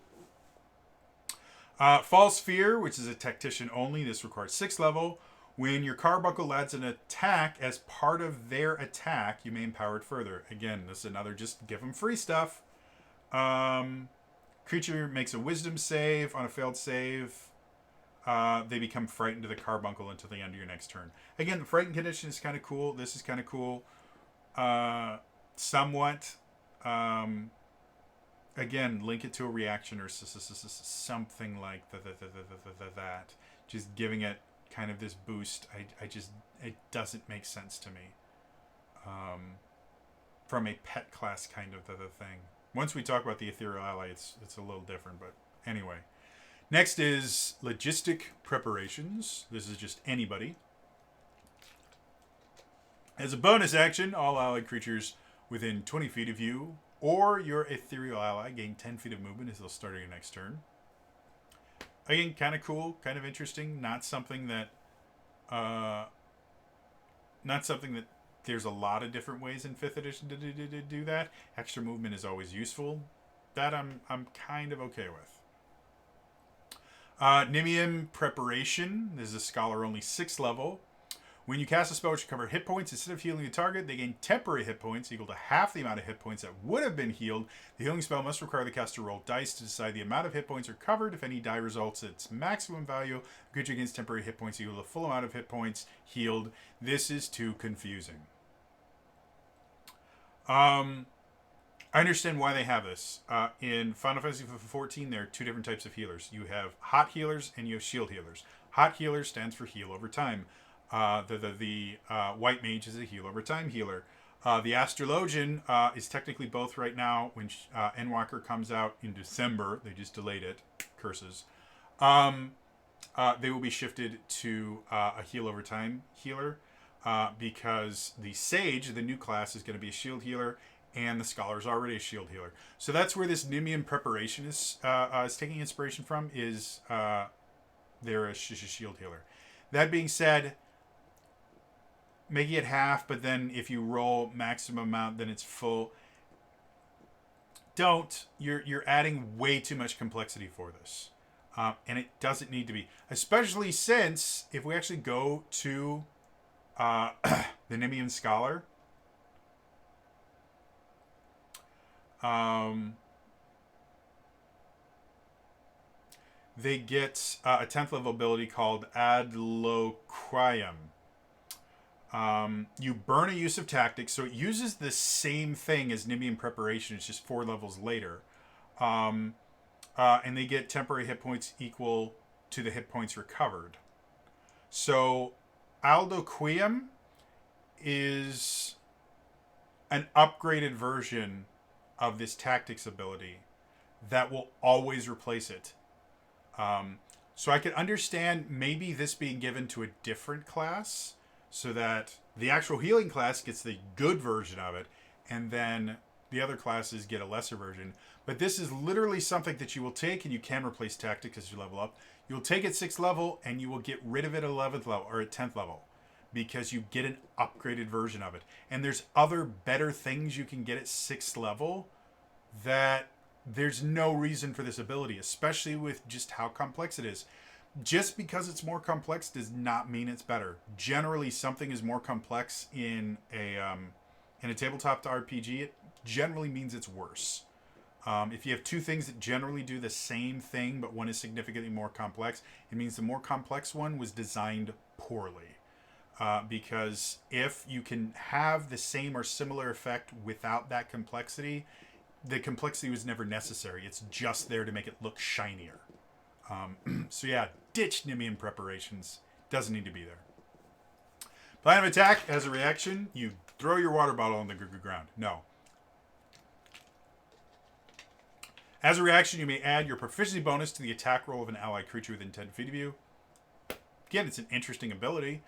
False Fear, which is a tactician only. This requires 6th level. When your carbuncle adds an attack as part of their attack, you may empower it further. Again, this is another just give them free stuff. Creature makes a wisdom save. On a failed save, they become frightened to the carbuncle until the end of your next turn. Again, the frightened condition is kind of cool. This is kind of cool. Somewhat. Again, link it to a reaction or something like that. Just giving it kind of this boost. It doesn't make sense to me. From a pet class kind of the thing. Once we talk about the Aetherial Ally, it's a little different, but anyway. Next is Logistic Preparations. This is just anybody. As a bonus action, all allied creatures within 20 feet of you or your Aetherial Ally gain 10 feet of movement as they'll start your next turn. Again, kind of cool, kind of interesting. Not something that there's a lot of different ways in 5th edition to do that. Extra movement is always useful. That I'm kind of okay with. Nimium Preparation. This is a scholar only 6th level. When you cast a spell which recover hit points, instead of healing the target, they gain temporary hit points equal to half the amount of hit points that would have been healed. The healing spell must require the caster roll dice to decide the amount of hit points recovered. If any die results its maximum value, the creature gains temporary hit points equal to the full amount of hit points healed. This is too confusing. I understand why they have this. In Final Fantasy XIV, there are 2 different types of healers. You have hot healers and you have shield healers. Hot healer stands for heal over time. The White Mage is a heal over time healer. The Astrologian is technically both right now. When Endwalker comes out in December, they just delayed it. Curses. They will be shifted to a heal over time healer because the Sage, the new class, is going to be a shield healer, and the Scholar is already a shield healer. So that's where this Nimium Preparation is taking inspiration from. Is they're a shield healer. That being said, making it half, but then if you roll maximum amount, then it's full. You're adding way too much complexity for this. And it doesn't need to be. Especially since, if we actually go to the Nimian Scholar, they get a 10th level ability called Adloquium. You burn a use of tactics, so it uses the same thing as Nimian Preparation. It's just 4 levels later. And they get temporary hit points equal to the hit points recovered. So Adloquium is an upgraded version of this tactics ability that will always replace it. So I could understand maybe this being given to a different class, so that the actual healing class gets the good version of it, and then the other classes get a lesser version. But this is literally something that you will take, and you can replace tactics as you level up. You'll take it 6th level, and you will get rid of it at 11th level, or at 10th level, because you get an upgraded version of it. And there's other better things you can get at 6th level that there's no reason for this ability, especially with just how complex it is. just because it's more complex does not mean it's better. Generally, something is more complex in a tabletop RPG. It generally means it's worse. If you have two things that generally do the same thing, but one is significantly more complex, it means the more complex one was designed poorly. Because if you can have the same or similar effect without that complexity, the complexity was never necessary. It's just there to make it look shinier. So yeah, ditch Nimian preparations. Doesn't need to be there. Plan of attack, as a reaction, you throw your water bottle on the ground. No. As a reaction, you may add your proficiency bonus to the attack roll of an allied creature within 10 feet of you. Again, it's an interesting ability.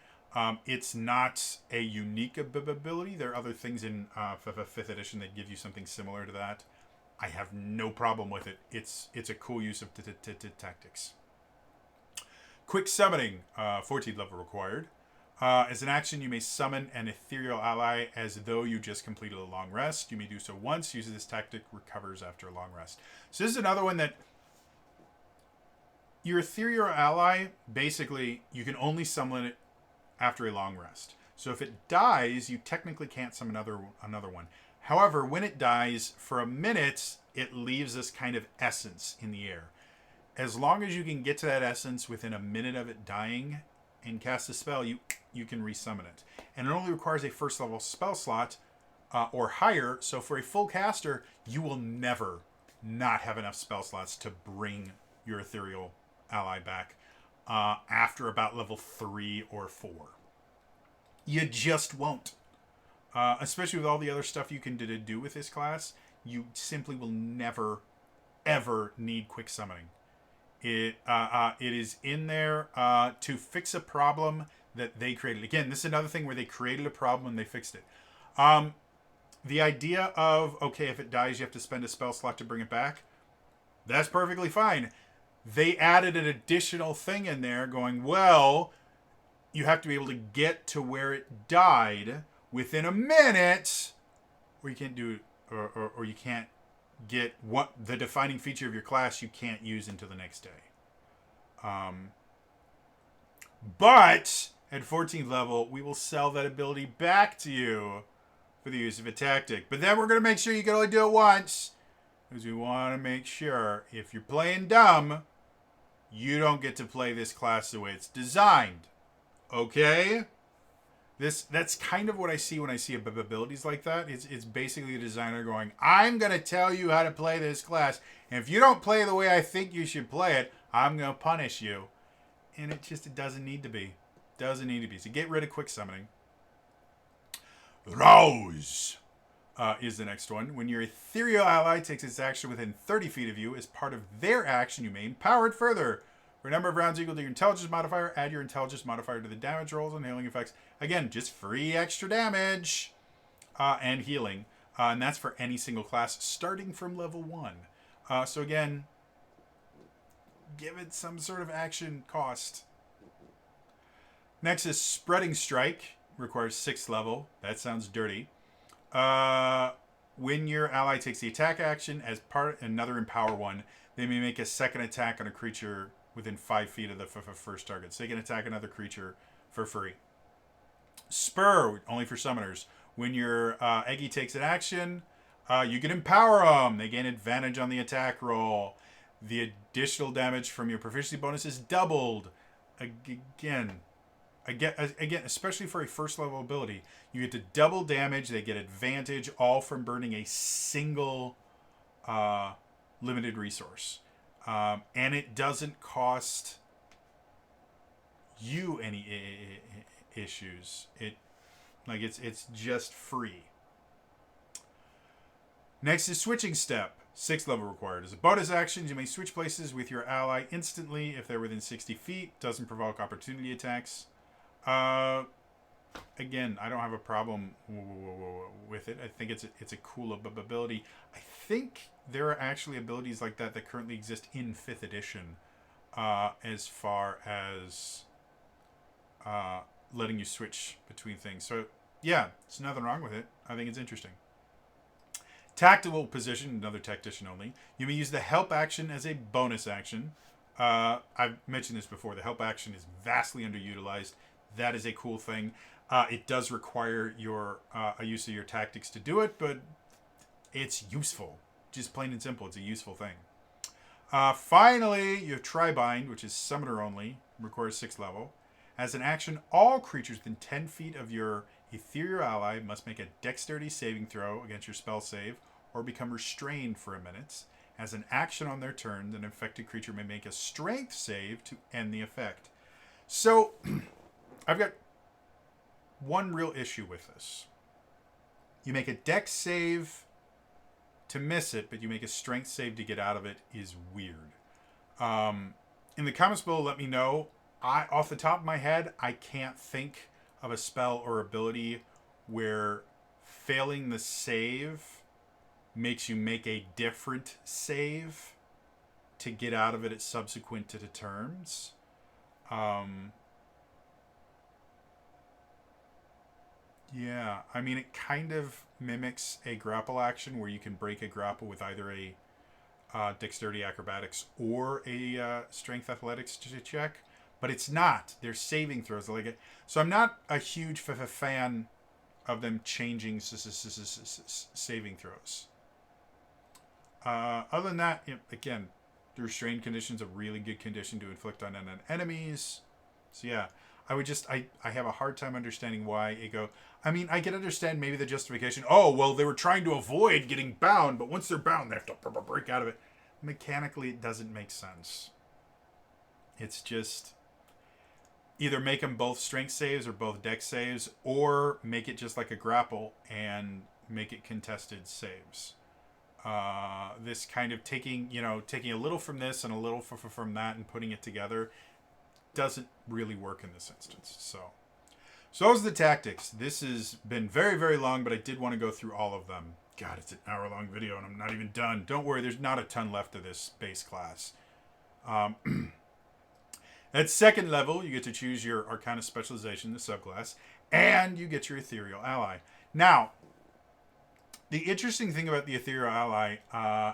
It's not a unique ability. There are other things in 5th edition that give you something similar to that. I have no problem with it. It's a cool use of tactics. Quick summoning, 14th level required. As an action, you may summon an Ethereal Ally as though you just completed a long rest. You may do so once. Uses this tactic, recovers after a long rest. So this is another one that your Ethereal Ally, basically, you can only summon it after a long rest. So if it dies, you technically can't summon another one. However, when it dies, for a minute, it leaves this kind of essence in the air. As long as you can get to that essence within a minute of it dying and cast a spell, you can resummon it. And it only requires a first level spell slot or higher. So for a full caster, you will never not have enough spell slots to bring your Ethereal Ally back after about level 3 or 4. You just won't. Especially with all the other stuff you can do with this class, you simply will never, ever need quick summoning. It is in there to fix a problem that they created. Again, this is another thing where they created a problem and they fixed it. The idea of, okay, if it dies, you have to spend a spell slot to bring it back. That's perfectly fine. They added an additional thing in there going, well, you have to be able to get to where it died within a minute, or you can't do, or you can't get what the defining feature of your class you can't use until the next day. But at 14th level, we will sell that ability back to you for the use of a tactic. But then we're going to make sure you can only do it once, because we want to make sure if you're playing dumb, you don't get to play this class the way it's designed. Okay? That's kind of what I see when I see abilities like that. It's basically a designer going, I'm going to tell you how to play this class, and if you don't play the way I think you should play it, I'm going to punish you. And it doesn't need to be. Doesn't need to be. So get rid of quick summoning. Rouse is the next one. When your Ethereal Ally takes its action within 30 feet of you, as part of their action, you may empower it further. For a number of rounds equal to your intelligence modifier, add your intelligence modifier to the damage rolls and healing effects. Again, just free extra damage and healing. And that's for any single class starting from level 1. So again, give it some sort of action cost. Next is Spreading Strike. Requires 6th level. That sounds dirty. When your ally takes the attack action as part another empower one, they may make a second attack on a creature within 5 feet of the first target. So they can attack another creature for free. Spur, only for summoners. When your Eggy takes an action, you can empower them. They gain advantage on the attack roll. The additional damage from your proficiency bonus is doubled. Again, especially for a first level ability, you get to double damage. They get advantage, all from burning a single limited resource. And it doesn't cost you any issues. It's just free. Next is Switching Step. 6th level required. As a bonus action, you may switch places with your ally instantly if they're within 60 feet. Doesn't provoke opportunity attacks. Again, I don't have a problem with it. I think it's a cool ability. I think there are actually abilities like that currently exist in 5th edition, as far as letting you switch between things. So yeah, there's nothing wrong with it. I think it's interesting. Tactical position, another tactician only. You may use the help action as a bonus action. I've mentioned this before. The help action is vastly underutilized. That is a cool thing. It does require your a use of your tactics to do it, but it's useful. Just plain and simple, it's a useful thing. Finally, you have Tribind, which is summoner only, requires 6th level. As an action, all creatures within 10 feet of your Aetherial Ally must make a dexterity saving throw against your spell save or become restrained for a minute. As an action on their turn, an infected creature may make a strength save to end the effect. So, I've got one real issue with this. You make a dex save to miss it, but you make a strength save to get out of it is weird. In the comments below, let me know. Off the top of my head, I can't think of a spell or ability where failing the save makes you make a different save to get out of it at subsequent to the turns. Yeah, I mean, it kind of mimics a grapple action where you can break a grapple with either a dexterity acrobatics or a strength athletics check, but it's not. They're saving throws. Like it. So I'm not a huge fan of them changing saving throws. Other than that, again, the restrained condition is a really good condition to inflict on enemies. So yeah, I have a hard time understanding why it go. I mean, I can understand maybe the justification. Oh, well, they were trying to avoid getting bound, but once they're bound, they have to break out of it. Mechanically, it doesn't make sense. It's just either make them both strength saves or both dex saves, or make it just like a grapple and make it contested saves. This kind of taking a little from this and a little from that and putting it together doesn't really work in this instance. So those are the tactics. This has been very, very long, but I did want to go through all of them. God, it's an hour-long video, and I'm not even done. Don't worry, there's not a ton left of this base class. At second level, you get to choose your Arcanist specialization, the subclass, and you get your Aetherial Ally. Now, the interesting thing about the Aetherial Ally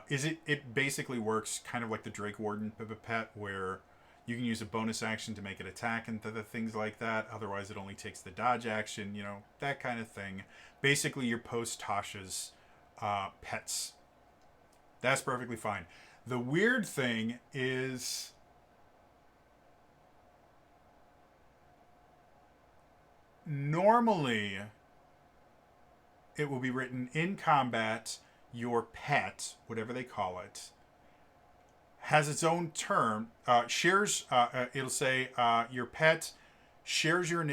is it basically works kind of like the Drake Warden pet, where you can use a bonus action to make it attack and things like that. Otherwise, it only takes the dodge action, that kind of thing. Basically, your post-Tasha's pets. That's perfectly fine. The weird thing is normally it will be written in combat, your pet, whatever they call it, has its own term, shares, it'll say your pet shares your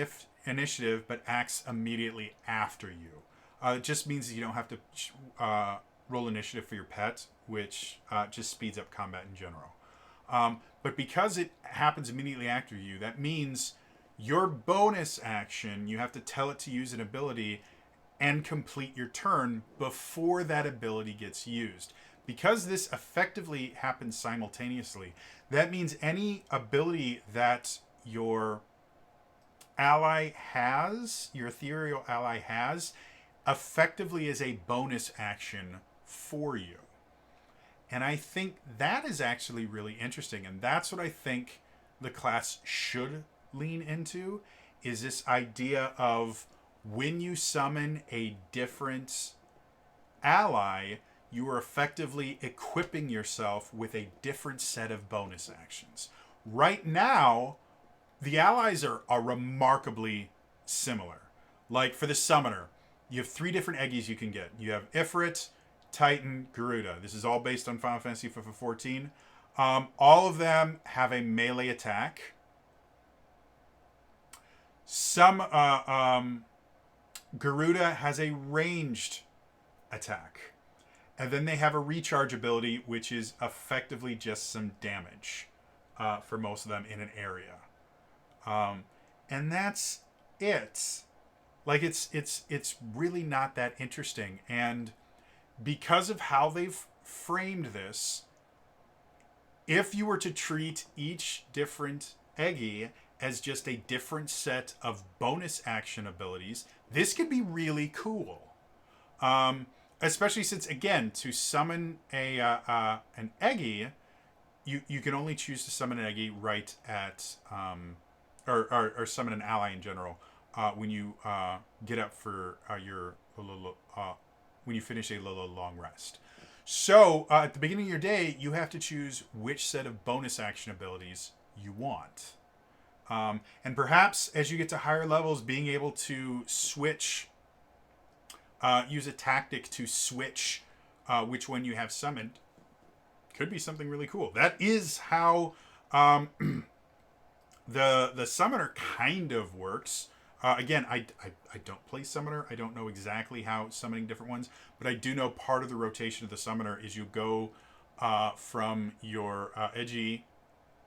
initiative but acts immediately after you. It just means that you don't have to roll initiative for your pet, which just speeds up combat in general. But because it happens immediately after you, that means your bonus action, you have to tell it to use an ability and complete your turn before that ability gets used. Because this effectively happens simultaneously, that means any ability that your ally has, your Ethereal Ally has, effectively is a bonus action for you. And I think that is actually really interesting. And that's what I think the class should lean into, is this idea of when you summon a different ally, you are effectively equipping yourself with a different set of bonus actions. Right now, the allies are remarkably similar. Like for the summoner, you have 3 different Eggies you can get. You have Ifrit, Titan, Garuda. This is all based on Final Fantasy XIV. All of them have a melee attack. Some Garuda has a ranged attack. And then they have a recharge ability, which is effectively just some damage for most of them in an area. And that's it. Like, it's really not that interesting. And because of how they've framed this, if you were to treat each different Eggie as just a different set of bonus action abilities, this could be really cool. Especially since, again, to summon an Eggie, you can only choose to summon an Eggy right at or summon an ally in general when you get up for your when you finish a long rest. So at the beginning of your day, you have to choose which set of bonus action abilities you want. And perhaps as you get to higher levels, being able to switch, use a tactic to switch which one you have summoned could be something really cool. That is how the summoner kind of works. Again, I don't play summoner. I don't know exactly how summoning different ones, but I do know part of the rotation of the summoner is you go from your Edgy,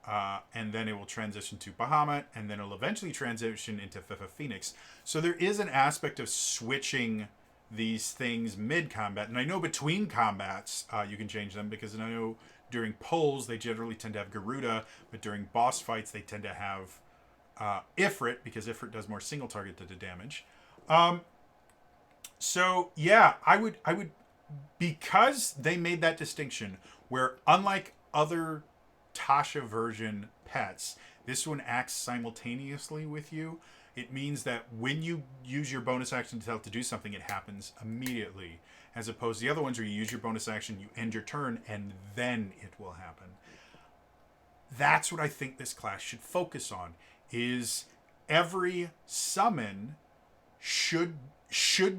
and then it will transition to Bahamut, and then it'll eventually transition into Phoenix. So there is an aspect of switching these things mid-combat. And I know between combats you can change them, because I know during pulls they generally tend to have Garuda, but during boss fights they tend to have Ifrit, because Ifrit does more single targeted damage. So yeah, I would because they made that distinction where, unlike other Tasha version pets, this one acts simultaneously with you. It means that when you use your bonus action to tell it to do something, it happens immediately, as opposed to the other ones where you use your bonus action, you end your turn, and then it will happen. That's what I think this class should focus on, is every summon should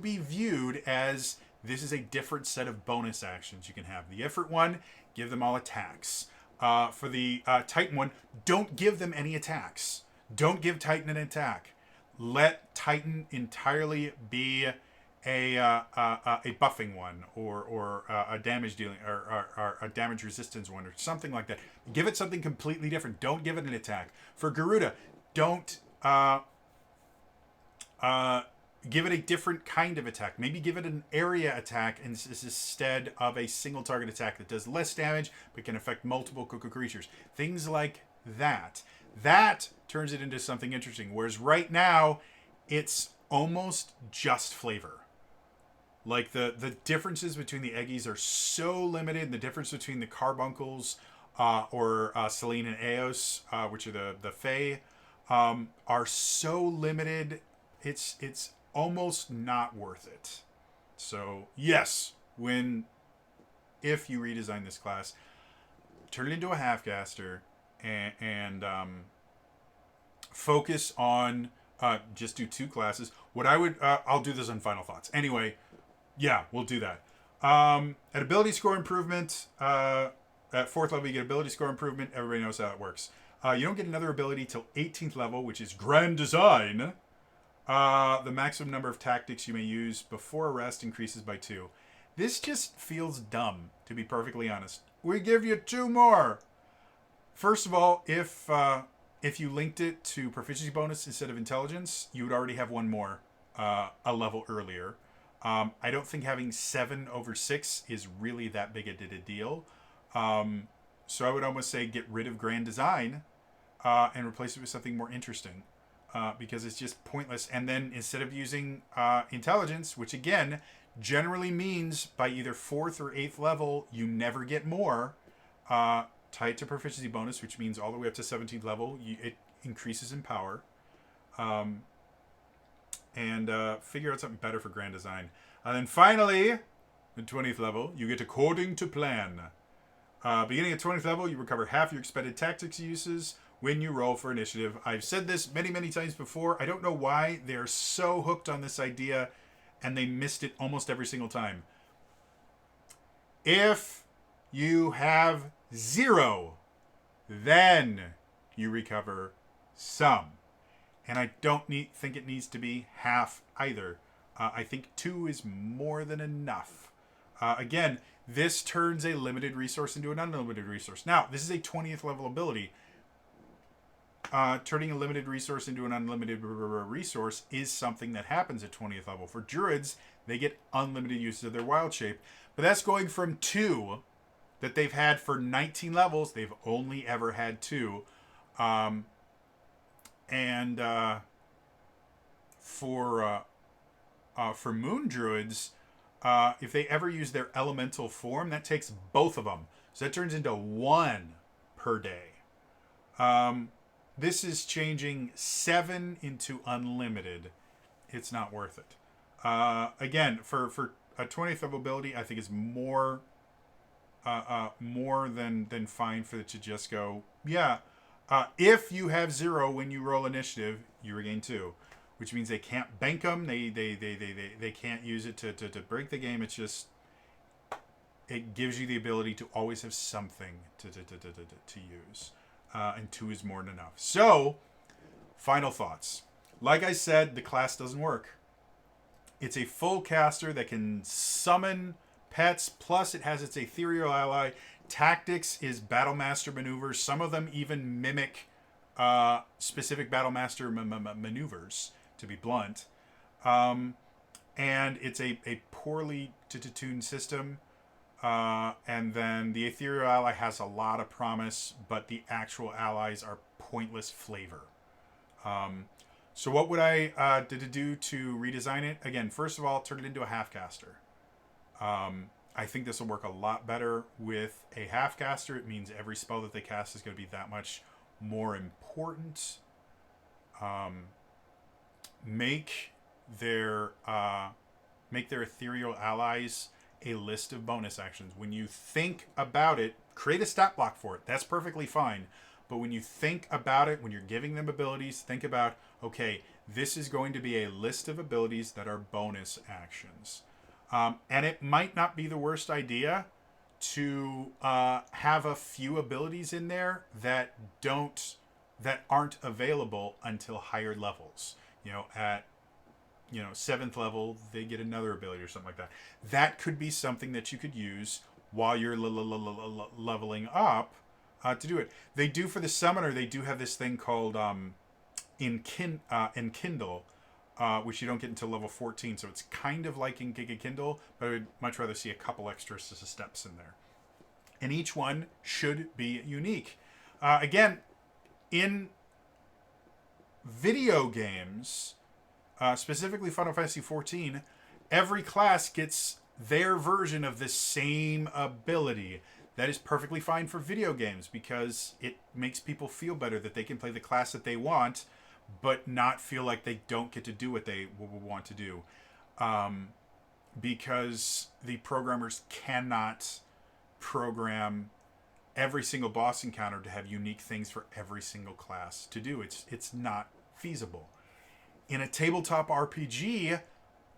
be viewed as this is a different set of bonus actions you can have. The Ifrit one, give them all attacks. For the Titan one, don't give them any attacks. Don't give Titan an attack. Let Titan entirely be a buffing one, or a damage dealing, or a damage resistance one, or something like that. Give it something completely different. Don't give it an attack. For Garuda, don't give it a different kind of attack. Maybe give it an area attack instead of a single target attack that does less damage but can affect multiple creatures. Things like that. That turns it into something interesting. Whereas right now, it's almost just flavor. Like the differences between the Eggies are so limited, and the difference between the Carbuncles or Selene and Eos, which are the Fae, are so limited. It's almost not worth it. So yes, if you redesign this class, turn it into a half-caster and focus on just do 2 classes. What I would I'll do this on Final Thoughts. Anyway, yeah, we'll do that. At ability score improvement, at 4th level you get ability score improvement. Everybody knows how it works. You don't get another ability till 18th level, which is Grand Design. The maximum number of tactics you may use before a rest increases by 2. This just feels dumb, to be perfectly honest. We give you 2 more. First of all, if you linked it to proficiency bonus instead of intelligence, you would already have 1 more a level earlier. I don't think having 7 over 6 is really that big a deal. So I would almost say get rid of Grand Design and replace it with something more interesting. Because it's just pointless. And then instead of using intelligence, which again generally means by either 4th or 8th level you never get more, tie it to proficiency bonus, which means all the way up to 17th level it increases in power. And figure out something better for Grand Design. And then finally, at 20th level, you get According to Plan. Beginning at 20th level, you recover half your expended tactics uses when you roll for initiative. I've said this many, many times before. I don't know why they're so hooked on this idea and they missed it almost every single time. If you have 0, then you recover some. And I don't think it needs to be half either. I think 2 is more than enough. Again, this turns a limited resource into an unlimited resource. Now, this is a 20th level ability. Turning a limited resource into an unlimited resource is something that happens at 20th level. For druids, they get unlimited uses of their wild shape. But that's going from 2 that they've had for 19 levels. They've only ever had 2. For moon druids, if they ever use their elemental form, that takes both of them. So that turns into 1 per day. This is changing 7 into unlimited. It's not worth it. Again, for a 20th level ability, I think is more than fine for it to just go, yeah. If you have 0 when you roll initiative, you regain 2, which means they can't bank them. They can't use it to break the game. It's just, it gives you the ability to always have something to use. And 2 is more than enough. So, final thoughts. Like I said, the class doesn't work. It's a full caster that can summon pets, plus it has its Aetherial Ally. Tactics is Battlemaster maneuvers. Some of them even mimic specific Battlemaster maneuvers, to be blunt. And it's a poorly tuned system. And then the Aetherial Ally has a lot of promise, but the actual allies are pointless flavor. So what would I do to redesign it? Again, first of all, turn it into a half-caster. I think this will work a lot better with a half-caster. It means every spell that they cast is going to be that much more important. Make their Ethereal Allies a list of bonus actions. When you think about it, create a stat block for it. That's perfectly fine. But when you think about it, when you're giving them abilities, think about, okay, this is going to be a list of abilities that are bonus actions. And it might not be the worst idea to have a few abilities in there that aren't available until higher levels. At 7th level, they get another ability or something like that. That could be something that you could use while you're leveling up to do it. They do for the summoner. They do have this thing called Enkindle, which you don't get until level 14. So it's kind of like in Giga Kindle, but I would much rather see a couple extra steps in there. And each one should be unique. Again, in video games, specifically Final Fantasy XIV, every class gets their version of the same ability. That is perfectly fine for video games because it makes people feel better that they can play the class that they want, but not feel like they don't get to do what they want to do. Because the programmers cannot program every single boss encounter to have unique things for every single class to do. It's not feasible. In a tabletop RPG,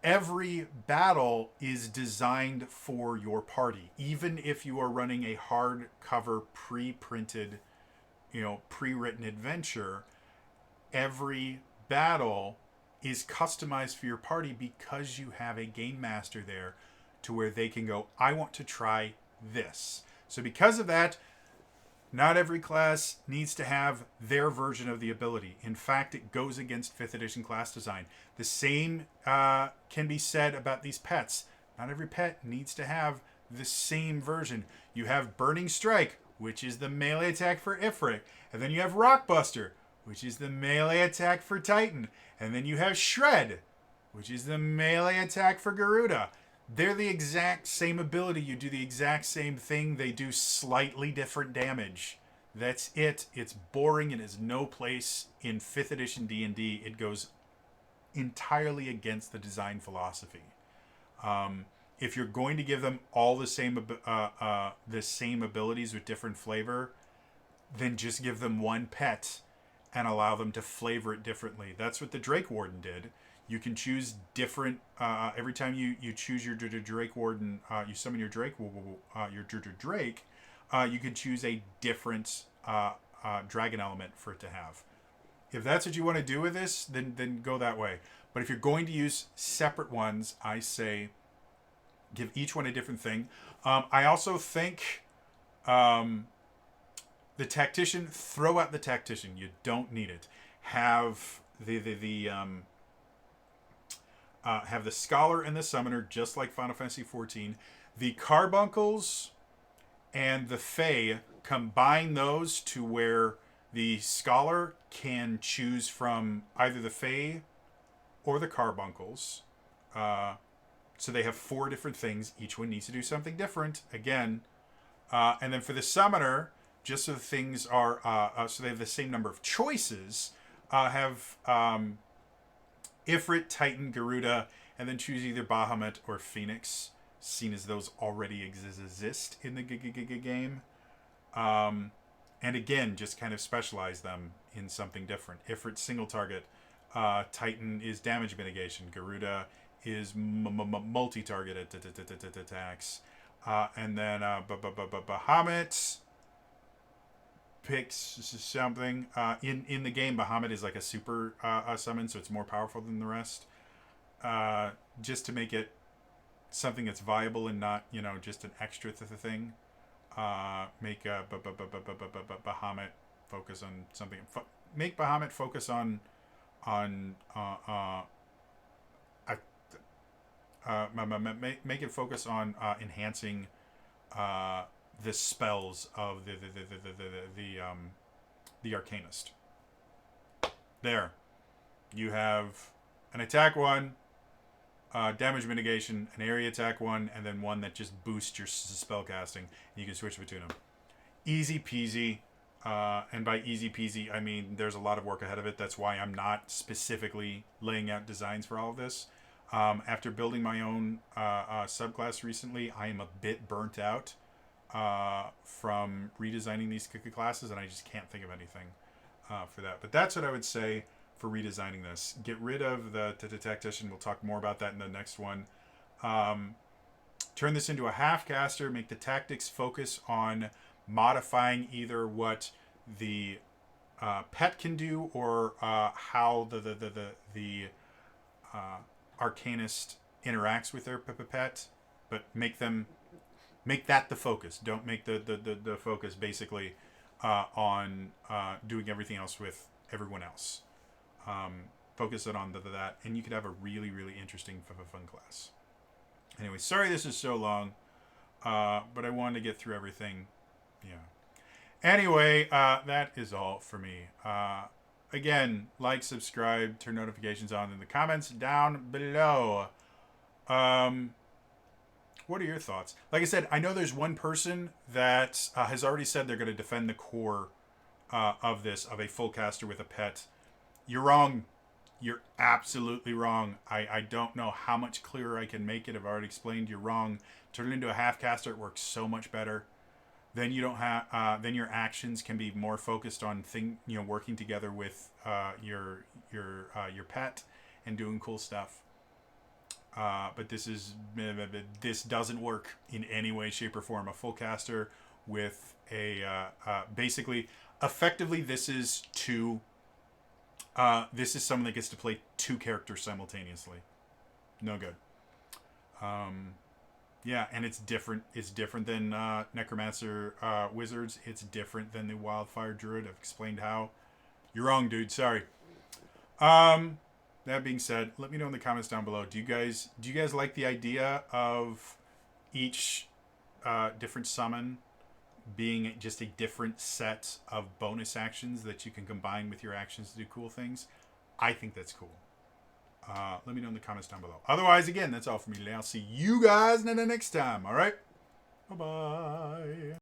every battle is designed for your party. Even if you are running a hardcover, pre-printed, pre-written adventure, every battle is customized for your party because you have a game master there to where they can go, I want to try this. So because of that, not every class needs to have their version of the ability. In fact, it goes against 5th edition class design. The same can be said about these pets. Not every pet needs to have the same version. You have Burning Strike, which is the melee attack for Ifrit. And then you have Rockbuster, which is the melee attack for Titan. And then you have Shred, which is the melee attack for Garuda. They're the exact same ability. You do the exact same thing. They do slightly different damage. That's it. It's boring and has no place in 5th edition D&D. It goes entirely against the design philosophy. If you're going to give them all the same abilities with different flavor, then just give them one pet and allow them to flavor it differently. That's what the Drake Warden did. You can choose different every time you choose your Drake Warden. You summon your Drake. Drake. You can choose a different dragon element for it to have. If that's what you want to do with this, then go that way. But if you're going to use separate ones, I say give each one a different thing. I also think the Tactician. Throw out the Tactician. You don't need it. Have have the Scholar and the Summoner, just like Final Fantasy XIV. The Carbuncles and the Fae, combine those to where the Scholar can choose from either the Fae or the Carbuncles. So they have 4 different things. Each one needs to do something different. Again. And then for the Summoner, just so things are, so they have the same number of choices, have Ifrit, Titan, Garuda, and then choose either Bahamut or Phoenix, seen as those already exist in the game. And again, just kind of specialize them in something different. Ifrit, single target. Titan is damage mitigation. Garuda is multi-target attacks. And then Bahamut picks something. In the game, Bahamut is like a super summon, so it's more powerful than the rest. Just to make it something that's viable and not, just an extra thing. Make Bahamut focus on something. Make Bahamut focus on make it focus on enhancing the spells of the Arcanist. There, you have an attack one, damage mitigation, an area attack one, and then one that just boosts your spellcasting. You can switch between them. Easy peasy. And by easy peasy, I mean there's a lot of work ahead of it. That's why I'm not specifically laying out designs for all of this. After building my own subclass recently, I am a bit burnt out from redesigning these classes, and I just can't think of anything for that. But that's what I would say for redesigning this. Get rid of the Tactician. We'll talk more about that in the next one. Turn this into a half-caster. Make the tactics focus on modifying either what the pet can do or how the Arcanist interacts with their pet, but make that the focus. Don't make the focus basically on doing everything else with everyone else. Focus it on that, and you could have a really, really interesting fun class. Anyway, sorry this is so long, but I wanted to get through everything. Yeah. Anyway, that is all for me. Again, like, subscribe, turn notifications on in the comments down below. What are your thoughts? Like I said, I know there's one person that has already said they're going to defend the core of this, of a full caster with a pet. You're wrong. You're absolutely wrong. I don't know how much clearer I can make it. I've already explained you're wrong. Turn it into a half caster. It works so much better. Then you don't have. Then your actions can be more focused on working together with your pet and doing cool stuff. But this doesn't work in any way, shape, or form. A full caster with a basically, effectively, this is two. This is someone that gets to play two characters simultaneously. No good. Yeah, and it's different. It's different than Necromancer Wizards. It's different than the Wildfire Druid. I've explained how. You're wrong, dude. Sorry. That being said, let me know in the comments down below. Do you guys like the idea of each different summon being just a different set of bonus actions that you can combine with your actions to do cool things? I think that's cool. Let me know in the comments down below. Otherwise, again, that's all for me today. I'll see you guys next time. All right? Bye-bye.